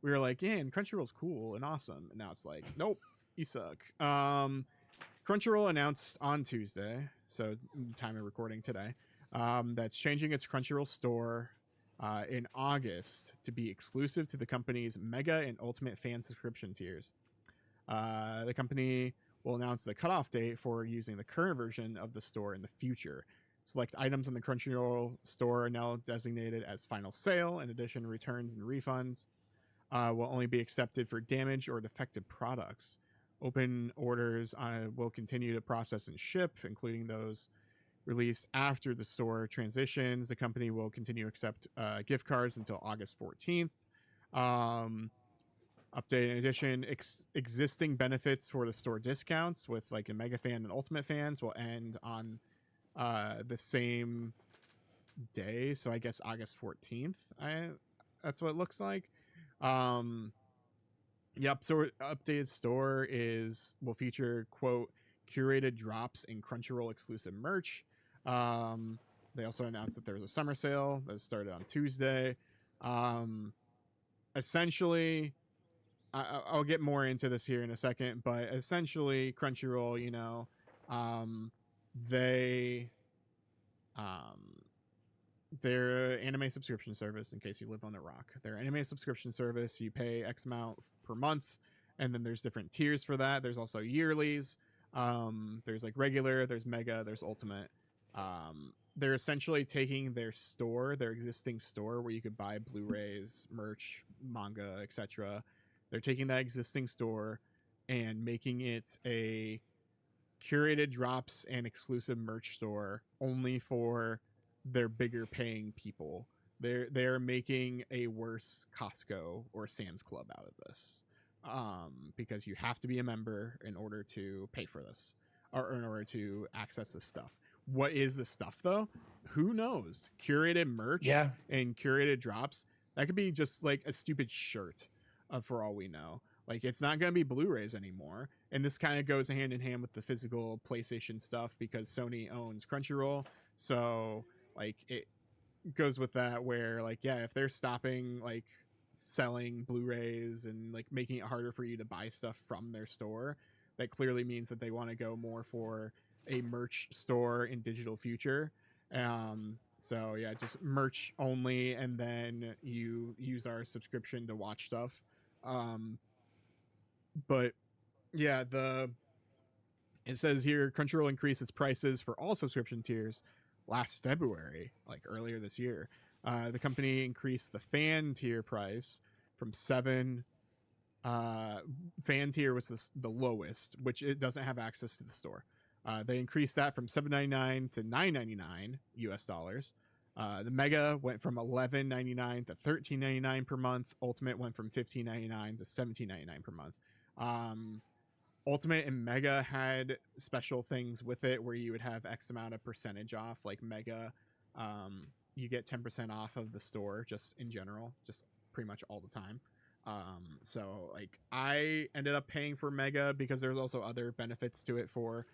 we were like, yeah, and Crunchyroll's cool and awesome, and now it's like, nope, you suck. Crunchyroll announced on Tuesday, so time of recording today, that's changing its Crunchyroll store in August to be exclusive to the company's Mega and Ultimate fan subscription tiers. The company will announce the cutoff date for using the current version of the store in the future. Select items in the Crunchyroll store are now designated as final sale. In addition, returns and refunds will only be accepted for damaged or defective products. Open orders will continue to process and ship, including those released after the store transitions. The company will continue to accept gift cards until August 14th. Update in addition, existing benefits for the store discounts with like a Mega Fan and Ultimate Fans will end on the same day. So I guess August 14th. That's what it looks like. Yep. So updated store will feature quote curated drops and Crunchyroll exclusive merch. They also announced that there was a summer sale that started on Tuesday. Essentially, I'll get more into this here in a second, but essentially Crunchyroll, they their anime subscription service, in case you live on a rock, their anime subscription service, you pay X amount per month, and then there's different tiers for that. There's also yearlies. There's like regular, there's mega, there's ultimate. They're essentially taking their store, their existing store where you could buy Blu-rays, merch, manga, etc. They're taking that existing store and making it a curated drops and exclusive merch store only for their bigger paying people. They're making a worse Costco or Sam's Club out of this, because you have to be a member in order to pay for this or in order to access this stuff. What is the stuff though? Who knows? Curated merch and curated drops, that could be just like a stupid shirt, for all we know. Like, it's not going to be Blu-rays anymore. And this kind of goes hand in hand with the physical PlayStation stuff because Sony owns Crunchyroll. So like it goes with that where like, yeah, if they're stopping like selling Blu-rays and like making it harder for you to buy stuff from their store, that clearly means that they want to go more for a merch store in digital future. So yeah, just merch only, and then you use our subscription to watch stuff. But yeah, it says here Crunchyroll increased its prices for all subscription tiers last February, like earlier this year. The company increased the fan tier price from 7. Fan tier was the lowest, which it doesn't have access to the store. They increased that from $7.99 to $9.99 US dollars. The Mega went from $11.99 to $13.99 per month. Ultimate went from $15.99 to $17.99 per month. Ultimate and Mega had special things with it where you would have X amount of percentage off. Like Mega, you get 10% off of the store just in general, just pretty much all the time. So like I ended up paying for Mega because there's also other benefits to it for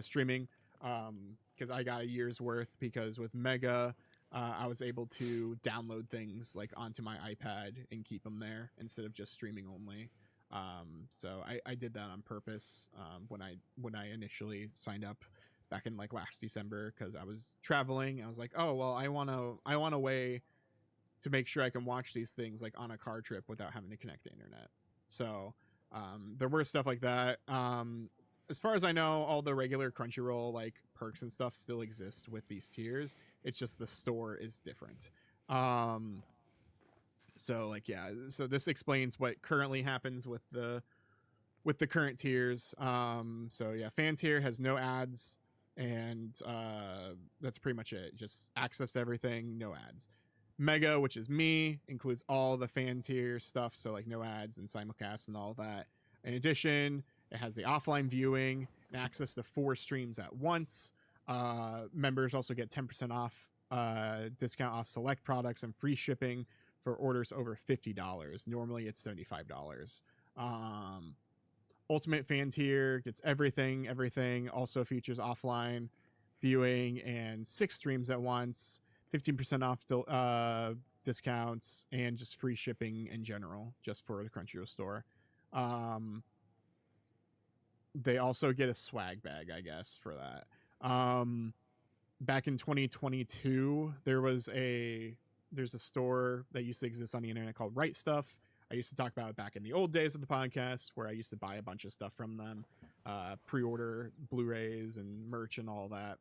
streaming, because I got a year's worth, because with Mega I was able to download things like onto my iPad and keep them there instead of just streaming only. So I did that on purpose when I initially signed up back in like last December, because I was traveling. I was like, oh well, I want a way to make sure I can watch these things like on a car trip without having to connect to internet. So there were stuff like that. As far as I know, all the regular Crunchyroll like perks and stuff still exist with these tiers. It's just the store is different. So like, yeah, so this explains what currently happens with the with the current tiers. So yeah, fan tier has no ads, and that's pretty much it. Just access to everything, no ads. Mega, which is me, includes all the fan tier stuff, so like no ads and simulcast and all that. In addition, it has the offline viewing and access to 4 streams at once. Members also get 10% off, discount off select products and free shipping for orders over $50. Normally it's $75. Um, Ultimate fan tier gets everything. Also features offline viewing and 6 streams at once, 15% off discounts, and just free shipping in general, just for the Crunchyroll store. They also get a swag bag, I guess, for that. Back in 2022, there's a store that used to exist on the internet called Right Stuff. I used to talk about it back in the old days of the podcast, where I used to buy a bunch of stuff from them, pre-order Blu-rays and merch and all that.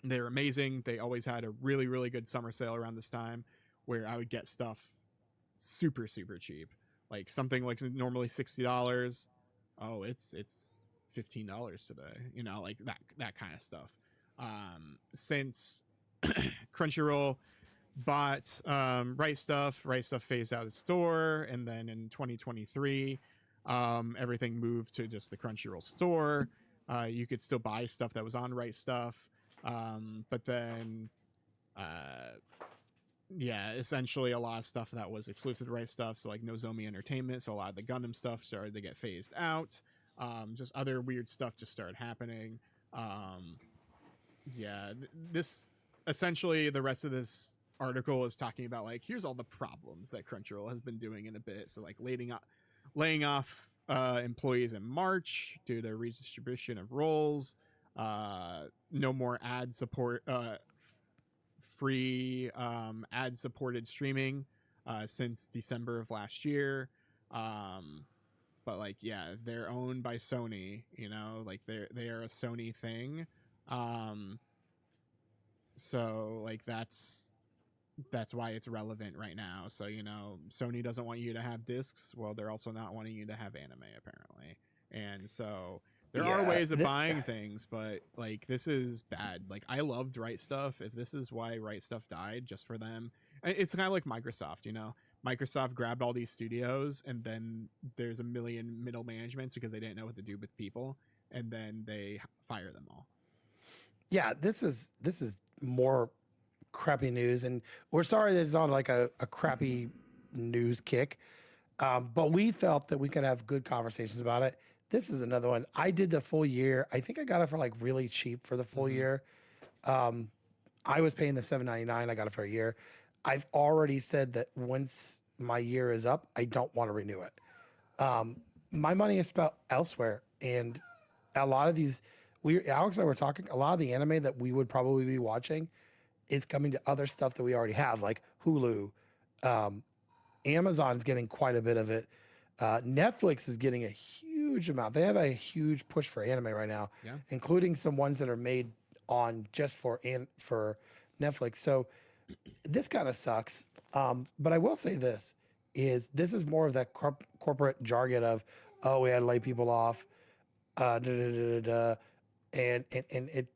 They're amazing. They always had a really, really good summer sale around this time, where I would get stuff super, super cheap. Like something like normally $60. Oh, it's $15 today. You know, like that kind of stuff. Since Crunchyroll bought Right Stuff phased out its store, and then in 2023, everything moved to just the Crunchyroll store. You could still buy stuff that was on Right Stuff, but then yeah, essentially a lot of stuff that was exclusive to Right Stuff, so like Nozomi Entertainment, so a lot of the Gundam stuff started to get phased out. Just other weird stuff just started happening. Yeah, this essentially the rest of this article is talking about like here's all the problems that Crunchyroll has been doing in a bit. So like laying off employees in March due to redistribution of roles, no more ad support, free ad supported streaming since December of last year. But like yeah, they're owned by Sony, you know, like they are a Sony thing. So like that's why it's relevant right now. So you know, Sony doesn't want you to have discs. Well, they're also not wanting you to have anime apparently, and so there are ways of buying things, but like this is bad. Like I loved Right Stuff. If this is why Right Stuff died, just for them, it's kind of like Microsoft. You know, Microsoft grabbed all these studios, and then there's a million middle managements because they didn't know what to do with people, and then they fire them all. Yeah, this is more crappy news, and we're sorry that it's on like a crappy news kick. But we felt that we could have good conversations about it. This is another one. I did the full year. I think I got it for like really cheap for the full year. I was paying the $7.99. I got it for a year. I've already said that once my year is up, I don't want to renew it. My money is spent elsewhere, and a lot of these, Alex and I were talking. A lot of the anime that we would probably be watching is coming to other stuff that we already have, like Hulu. Amazon's getting quite a bit of it. Netflix is getting a huge amount. They have a huge push for anime right now, Yeah. including some ones that are made on just for Netflix. So this kind of sucks. But I will say this is more of that corporate jargon of, oh, we had to lay people off, and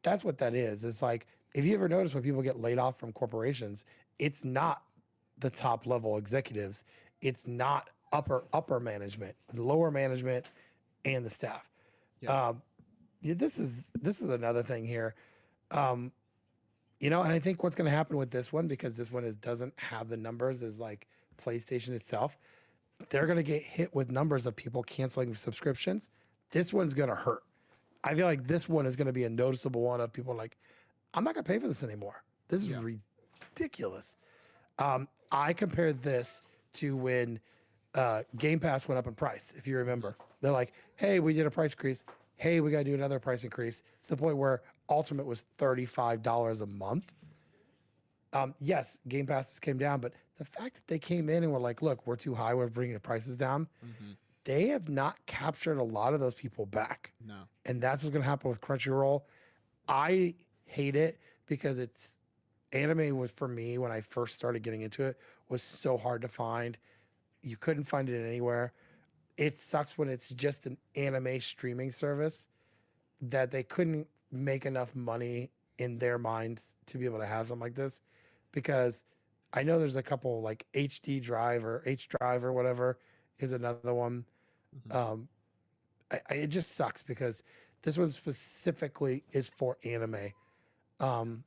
that's what that is. It's like, if you ever notice when people get laid off from corporations, it's not the top level executives. It's not upper management, lower management, and the staff. Yeah. Yeah, this is another thing here. You know, and I think what's going to happen with this one, because this one doesn't have the numbers as like PlayStation itself, they're going to get hit with numbers of people canceling subscriptions. This one's going to hurt. I feel like this one is going to be a noticeable one of people like, I'm not going to pay for this anymore. This is ridiculous. I compared this to when Game Pass went up in price. If you remember, they're like, hey, we did a price increase. Hey, we got to do another price increase, to the point where Ultimate was $35 a month. Yes, Game Passes came down, but the fact that they came in and were like, look, we're too high, we're bringing the prices down. They have not captured a lot of those people back. No. And that's what's going to happen with Crunchyroll. I hate it because anime was, for me, when I first started getting into it, was so hard to find. You couldn't find it anywhere. it sucks when it's just an anime streaming service that they couldn't make enough money in their minds to be able to have something like this, because I know there's a couple like HD Drive or H Drive or whatever is another one. Hmm. Um, it just sucks because this one specifically is for anime. Um,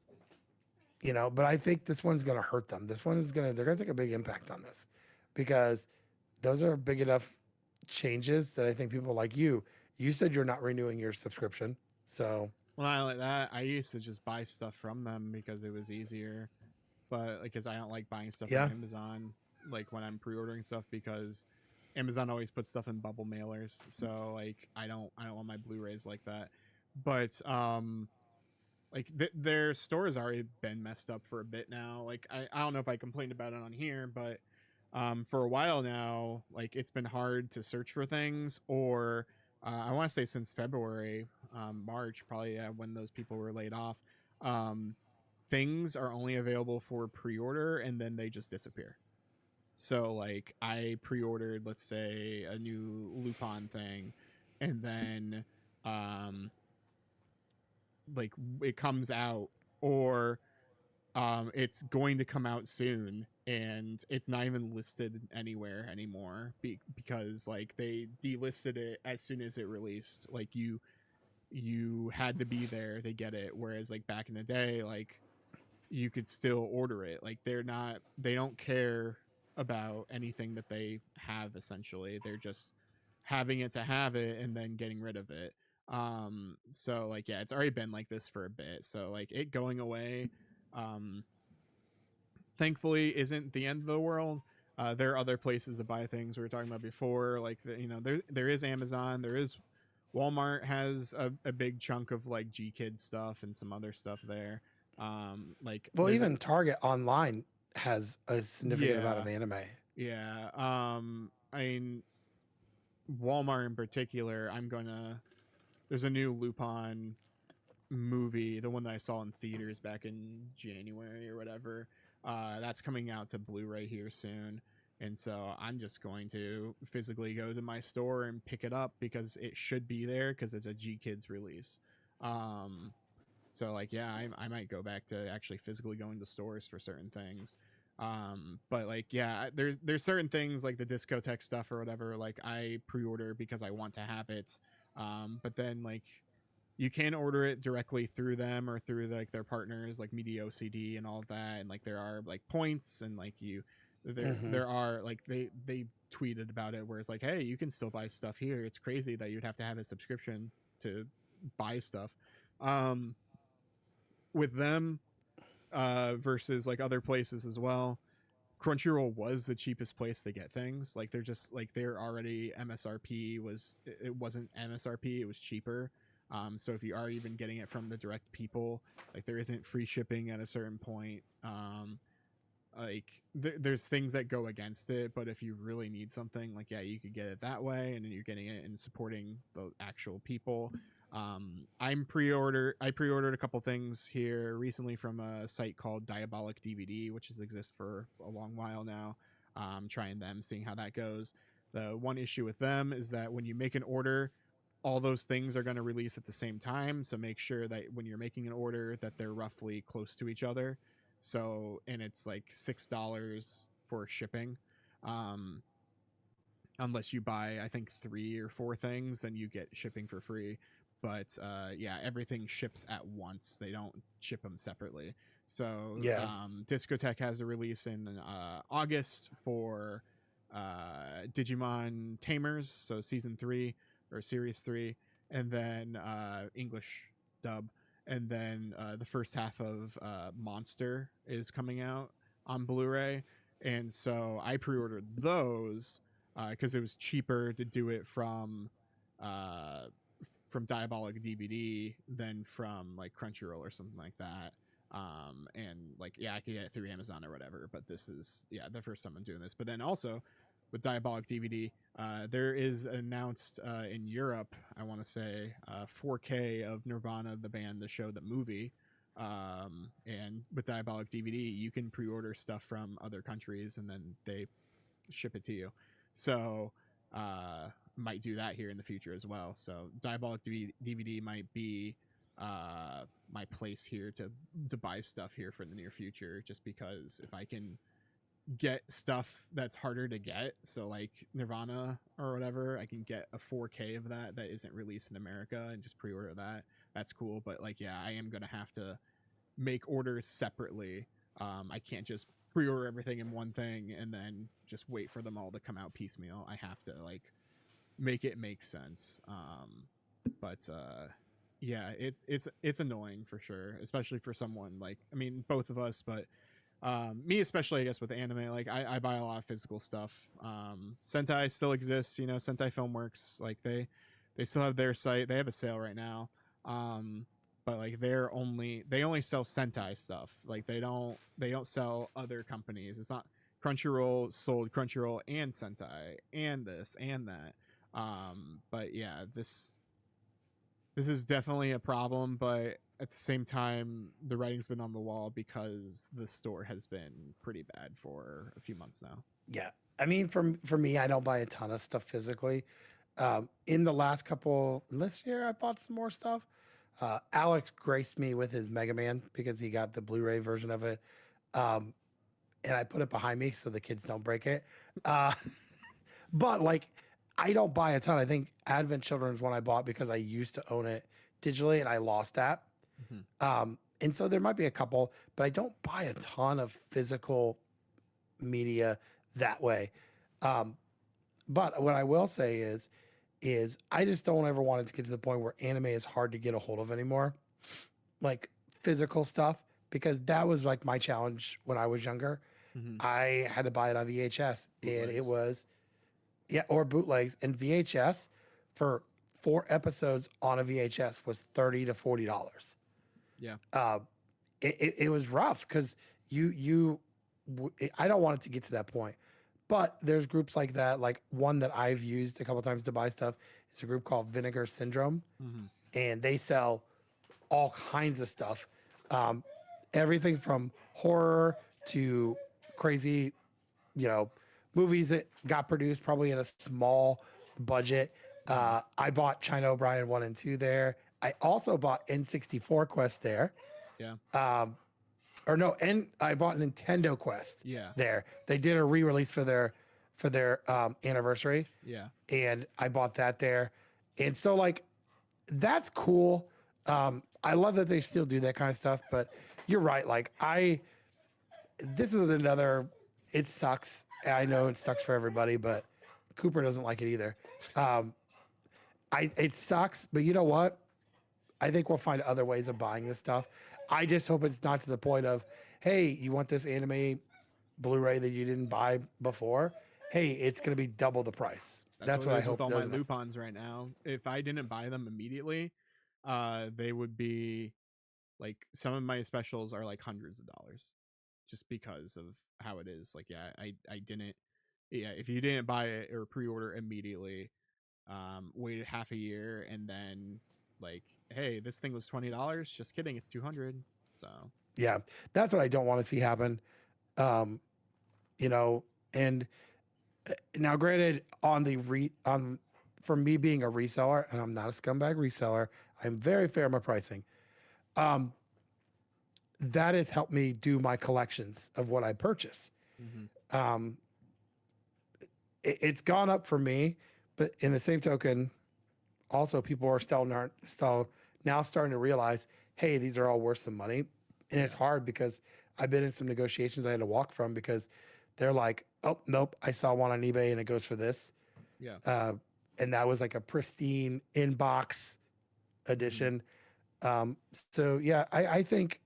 but I think this one's gonna hurt them. They're gonna take a big impact on this because those are big enough changes that I think people like you said you're not renewing your subscription. So Well, not like that. I used to just buy stuff from them because it was easier, but like, because I don't like buying stuff from yeah, Amazon, like when I'm pre-ordering stuff, because Amazon always puts stuff in bubble mailers. So like, I don't want my Blu-rays like that. But like their store has already been messed up for a bit now. Like I don't know if I complained about it on here, but for a while now, like it's been hard to search for things, or I want to say since February, March, probably, when those people were laid off. Um, Things are only available for pre-order and then they just disappear. So like I pre-ordered, let's say, a new Lupin thing, and then um like it comes out, or it's going to come out soon and it's not even listed anywhere anymore, because like they delisted it as soon as it released. Like you had to be there to get it, whereas like back in the day, like you could still order it. Like they don't care about anything that they have. Essentially, they're just having it to have it and then getting rid of it. So like, yeah, it's already been like this for a bit, so like it going away, um thankfully, isn't the end of the world. There are other places to buy things we were talking about before, like there is Amazon, there is Walmart has a big chunk of like G Kids stuff and some other stuff there. Like well, there's a even Target online has a significant amount Yeah, of anime. yeah. I mean, Walmart in particular, there's a new Lupin movie, the one that I saw in theaters back in January or whatever. That's coming out to Blu-ray here soon, and so I'm just going to physically go to my store and pick it up because it should be there because it's a G Kids release. Um, so like, yeah, I might go back to actually physically going to stores for certain things. But like, yeah, there's certain things like the discotheque stuff or whatever, like I pre-order because I want to have it. But then like you can order it directly through them or through like their partners like Media OCD and all of that, and like there are like points, and like Hmm. there are like they tweeted about it where it's like, hey, you can still buy stuff here. It's crazy that you'd have to have a subscription to buy stuff. Um, with them, versus like other places as well, Crunchyroll was the cheapest place to get things. Like they're just like they're already MSRP was it wasn't MSRP, it was cheaper. So if you are even getting it from the direct people, like there isn't free shipping at a certain point. Like there's things that go against it, but if you really need something, like, yeah, you could get it that way, and then you're getting it and supporting the actual people. I pre-ordered a couple things here recently from a site called Diabolic DVD, which has existed for a long while now. Trying them, seeing how that goes. The one issue with them is that when you make an order, all those things are going to release at the same time, so make sure that when you're making an order that they're roughly close to each other. So, and it's like $6 for shipping. um unless you buy, I think, 3 or 4 things, then you get shipping for free. But yeah, everything ships at once, they don't ship them separately. So Yeah. Discotheque has a release in August for Digimon Tamers, so season 3 or series 3, and then English dub, and then the first half of Monster is coming out on Blu-ray. And so I pre-ordered those because it was cheaper to do it uh, from Diabolic DVD than from like Crunchyroll or something like that. And like, yeah, I could get it through Amazon or whatever, but this is, yeah, the first time I'm doing this. But then also with Diabolic DVD, there is announced in Europe, I want to say, 4K of Nirvana, the band, the show, the movie. And with Diabolic DVD, you can pre-order stuff from other countries and then they ship it to you. So might do that here in the future as well. So Diabolic DVD might be my place here to buy stuff here for the near future, just because if I can get stuff that's harder to get, so like Nirvana or whatever, I can get a 4K of that isn't released in America and just pre-order that. That's cool, but like yeah, I am gonna have to make orders separately. I can't just pre-order everything in one thing and then just wait for them all to come out piecemeal. I have to like make it make sense. But yeah, it's annoying for sure, especially for someone like, I mean, both of us, but me especially, I guess, with anime. Like I buy a lot of physical stuff. Sentai still exists, you know. Sentai Filmworks, like they still have their site. They have a sale right now. But like they only sell Sentai stuff. Like they don't sell other companies. It's not Crunchyroll sold Crunchyroll and Sentai and this and that. But yeah, this is definitely a problem, but at the same time, the writing's been on the wall because the store has been pretty bad for a few months now. Yeah. I mean, for me, I don't buy a ton of stuff physically. In the last couple this year, I bought some more stuff. Alex graced me with his Mega Man because he got the Blu-ray version of it, um, and I put it behind me so the kids don't break it. Uh, but like, I don't buy a ton. I think Advent Children is one I bought because I used to own it digitally and I lost that. Mm-hmm. And so there might be a couple, but I don't buy a ton of physical media that way. Um, but what I will say is I just don't ever want it to get to the point where anime is hard to get a hold of anymore, like physical stuff, because that was like my challenge when I was younger. Mm-hmm. I had to buy it on VHS, and it Bootlegs. was or bootlegs, and VHS for 4 episodes on a VHS was $30 to $40. Yeah. Uh, it was rough because I don't want it to get to that point. But there's groups like that, like one that I've used a couple times to buy stuff. It's a group called Vinegar Syndrome, Mm-hmm. and they sell all kinds of stuff, um, everything from horror to crazy, you know, movies that got produced probably in a small budget. Mm-hmm. I bought China O'Brien 1 and 2 there. I also bought N64 Quest there. Yeah. Um, or no, and I bought Nintendo Quest Yeah. there. They did a re-release for their anniversary, Yeah. and I bought that there. And so like that's cool. I love that they still do that kind of stuff, but you're right. Like this is another. It sucks. I know it sucks for everybody, but Cooper doesn't like it either. Um, it sucks, but you know what? I think we'll find other ways of buying this stuff. I just hope it's not to the point of, hey, you want this anime Blu-ray that you didn't buy before? Hey, it's going to be double the price. That's What what I it is with hope all my doesn't. Lupons right now. If I didn't buy them immediately, they would be like, some of my specials are like hundreds of dollars just because of how it is. Like, yeah, I didn't. Yeah, if you didn't buy it or pre-order immediately, waited half a year, and then like, hey, this thing was $20. Just kidding, it's 200. So Yeah, that's what I don't want to see happen. Um, you know, and now granted, on the on for me being a reseller, and I'm not a scumbag reseller, I'm very fair in my pricing. Um, that has helped me do my collections of what I purchase. mm-hmm. Um, it's gone up for me, but in the same token, also people are still now starting to realize, hey, these are all worth some money, and it's Yeah. hard because I've been in some negotiations I had to walk from because they're like, oh nope, I saw one on eBay and it goes for this, Yeah. uh, and that was like a pristine inbox Mm-hmm. edition. So yeah, I think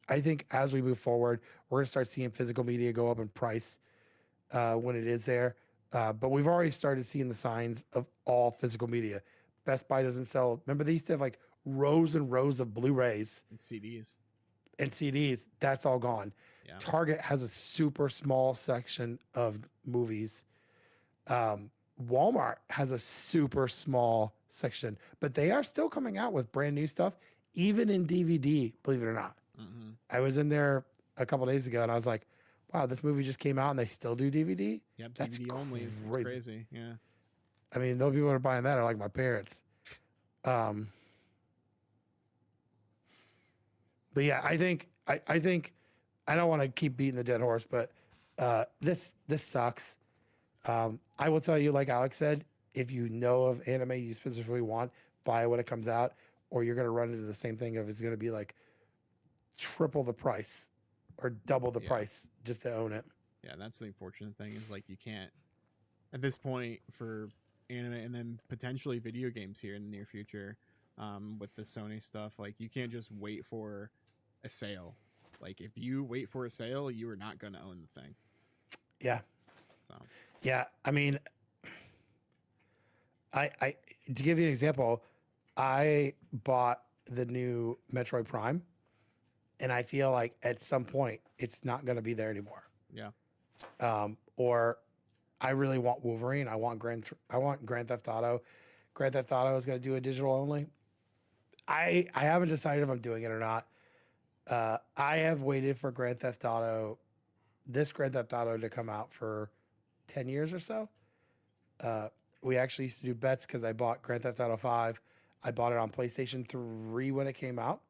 as we move forward, we're gonna start seeing physical media go up in price when it is there. But we've already started seeing the signs of all physical media. Best Buy doesn't sell. Remember, they used to have like rows and rows of Blu-rays And CDs. and CDs. That's all gone. Yeah. Target has a super small section of movies. Um, Walmart has a super small section, but they are still coming out with brand new stuff, even in DVD, believe it or not. Mm-hmm. I was in there a couple days ago and I was like, wow, this movie just came out and they still do DVD? Yep. That's DVD only. It's crazy. crazy. Yeah. I mean, those people that are buying that are like my parents. Um, but yeah, I think I don't want to keep beating the dead horse, but this sucks. I will tell you, like Alex said, if you know of anime you specifically want, buy it when it comes out, or you're gonna run into the same thing of it's gonna be like triple the price or double the Yeah. price just to own it. Yeah, that's the unfortunate thing is like you can't at this point for anime and then potentially video games here in the near future with the Sony stuff, like you can't just wait for a sale. Like if you wait for a sale, you are not going to own the thing. Yeah, So, yeah. I mean, I to give you an example, I bought the new Metroid Prime, and I feel like at some point it's not going to be there anymore. yeah. Or I really want Wolverine. I want Grand Theft Auto. Grand Theft Auto is going to do a digital only. I haven't decided if I'm doing it or not. I have waited for this Grand Theft Auto to come out for 10 years or so. We actually used to do bets because I bought Grand Theft Auto 5. I bought it on PlayStation 3 when it came out.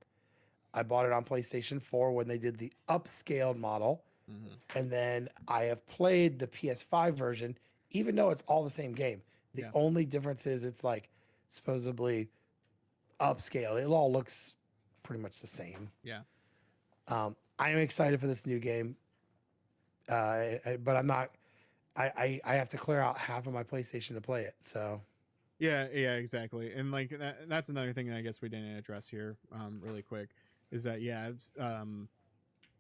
I bought it on PlayStation 4 when they did the upscaled model. Mm-hmm. And then I have played the PS5 version, even though it's all the same game. The Yeah. only difference is it's like supposedly upscaled. It all looks pretty much the same. Yeah. I'm excited for this new game, but I'm not. I have to clear out half of my PlayStation to play it. So Yeah, exactly. And like that's another thing that I guess we didn't address here really quick is that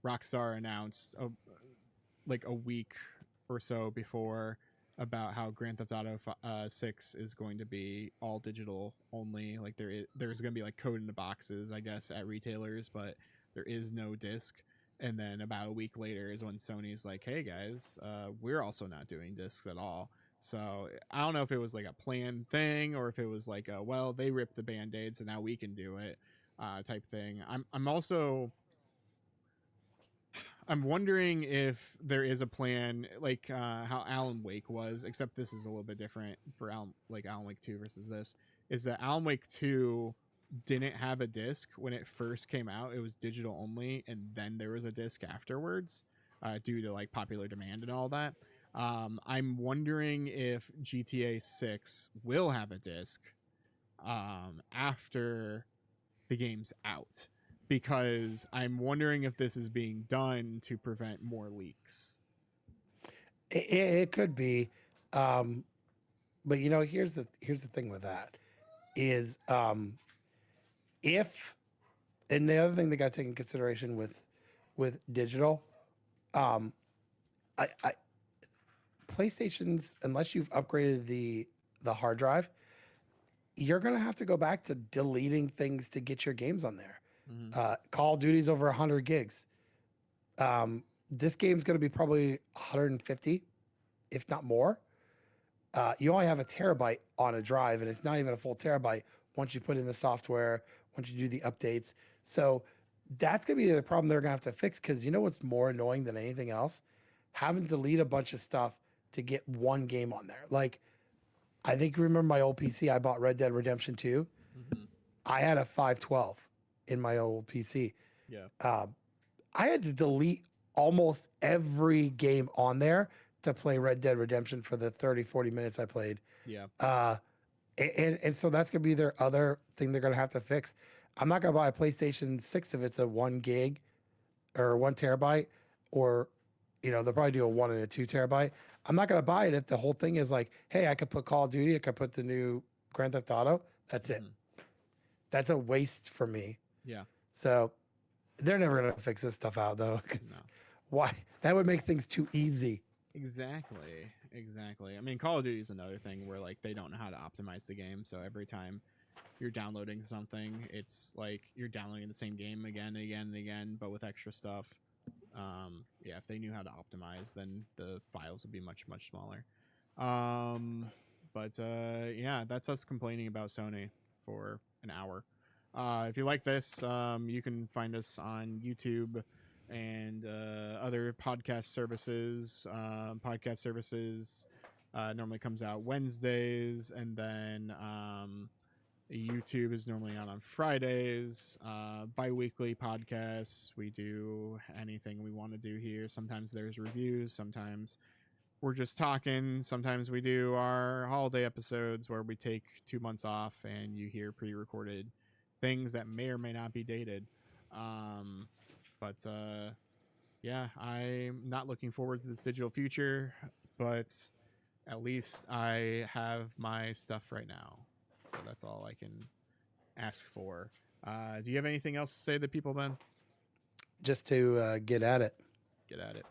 Rockstar announced like a week or so before about how Grand Theft Auto 6 is going to be all digital only. Like there's going to be like code in the boxes, I guess, at retailers, but there is no disc. And then about a week later is when Sony's like, "Hey guys, we're also not doing discs at all." So I don't know if it was like a planned thing or if it was like, well, they ripped the band-aid, so now we can do it, type thing. I'm wondering if there is a plan like how Alan Wake was, except this is a little bit different for Alan Wake 2 versus this. Is that Alan Wake 2 didn't have a disc when it first came out. It was digital only, and then there was a disc afterwards, due to like popular demand and all that. I'm wondering if GTA 6 will have a disc after the game's out, because I'm wondering if this is being done to prevent more leaks. it could be, but here's the thing with that is if and the other thing that got taken into consideration with digital, um, I PlayStations, unless you've upgraded the hard drive, you're gonna have to go back to deleting things to get your games on there. Mm-hmm. Call of Duty's over 100 gigs. This game's gonna be probably 150, if not more. You only have a terabyte on a drive, and it's not even a full terabyte once you put in the software, once you do the updates. So that's gonna be the problem they're gonna have to fix. Because you know what's more annoying than anything else? Having to delete a bunch of stuff to get one game on there. Like, I think you remember my old PC. I bought Red Dead Redemption 2. Mm-hmm. I had a 512 in my old PC. Yeah. I had to delete almost every game on there to play Red Dead Redemption for the 30, 40 minutes I played. Yeah. And so that's going to be their other thing they're going to have to fix. I'm not going to buy a PlayStation 6 if it's a 1 gig or 1 terabyte, or, they'll probably do a 1 and a 2 terabyte. I'm not going to buy it if the whole thing is like, hey, I could put Call of Duty, I could put the new Grand Theft Auto. That's it. That's a waste for me. Yeah. So they're never going to fix this stuff out, though, because No. why? That would make things too easy. Exactly. I mean, Call of Duty is another thing where like they don't know how to optimize the game, so every time you're downloading something, it's like you're downloading the same game again and again and again, but with extra stuff. Yeah, if they knew how to optimize, then the files would be much smaller. But yeah, that's us complaining about Sony for an hour. If you like this, you can find us on YouTube and other podcast services. Normally comes out Wednesdays, and then YouTube is normally on Fridays. Bi-weekly podcasts. We do anything we want to do here. Sometimes there's reviews. Sometimes we're just talking. Sometimes we do our holiday episodes where we take 2 months off and you hear pre-recorded things that may or may not be dated. But yeah, I'm not looking forward to this digital future, but at least I have my stuff right now. So that's all I can ask for. Do you have anything else to say to people, Ben? Just to get at it. Get at it.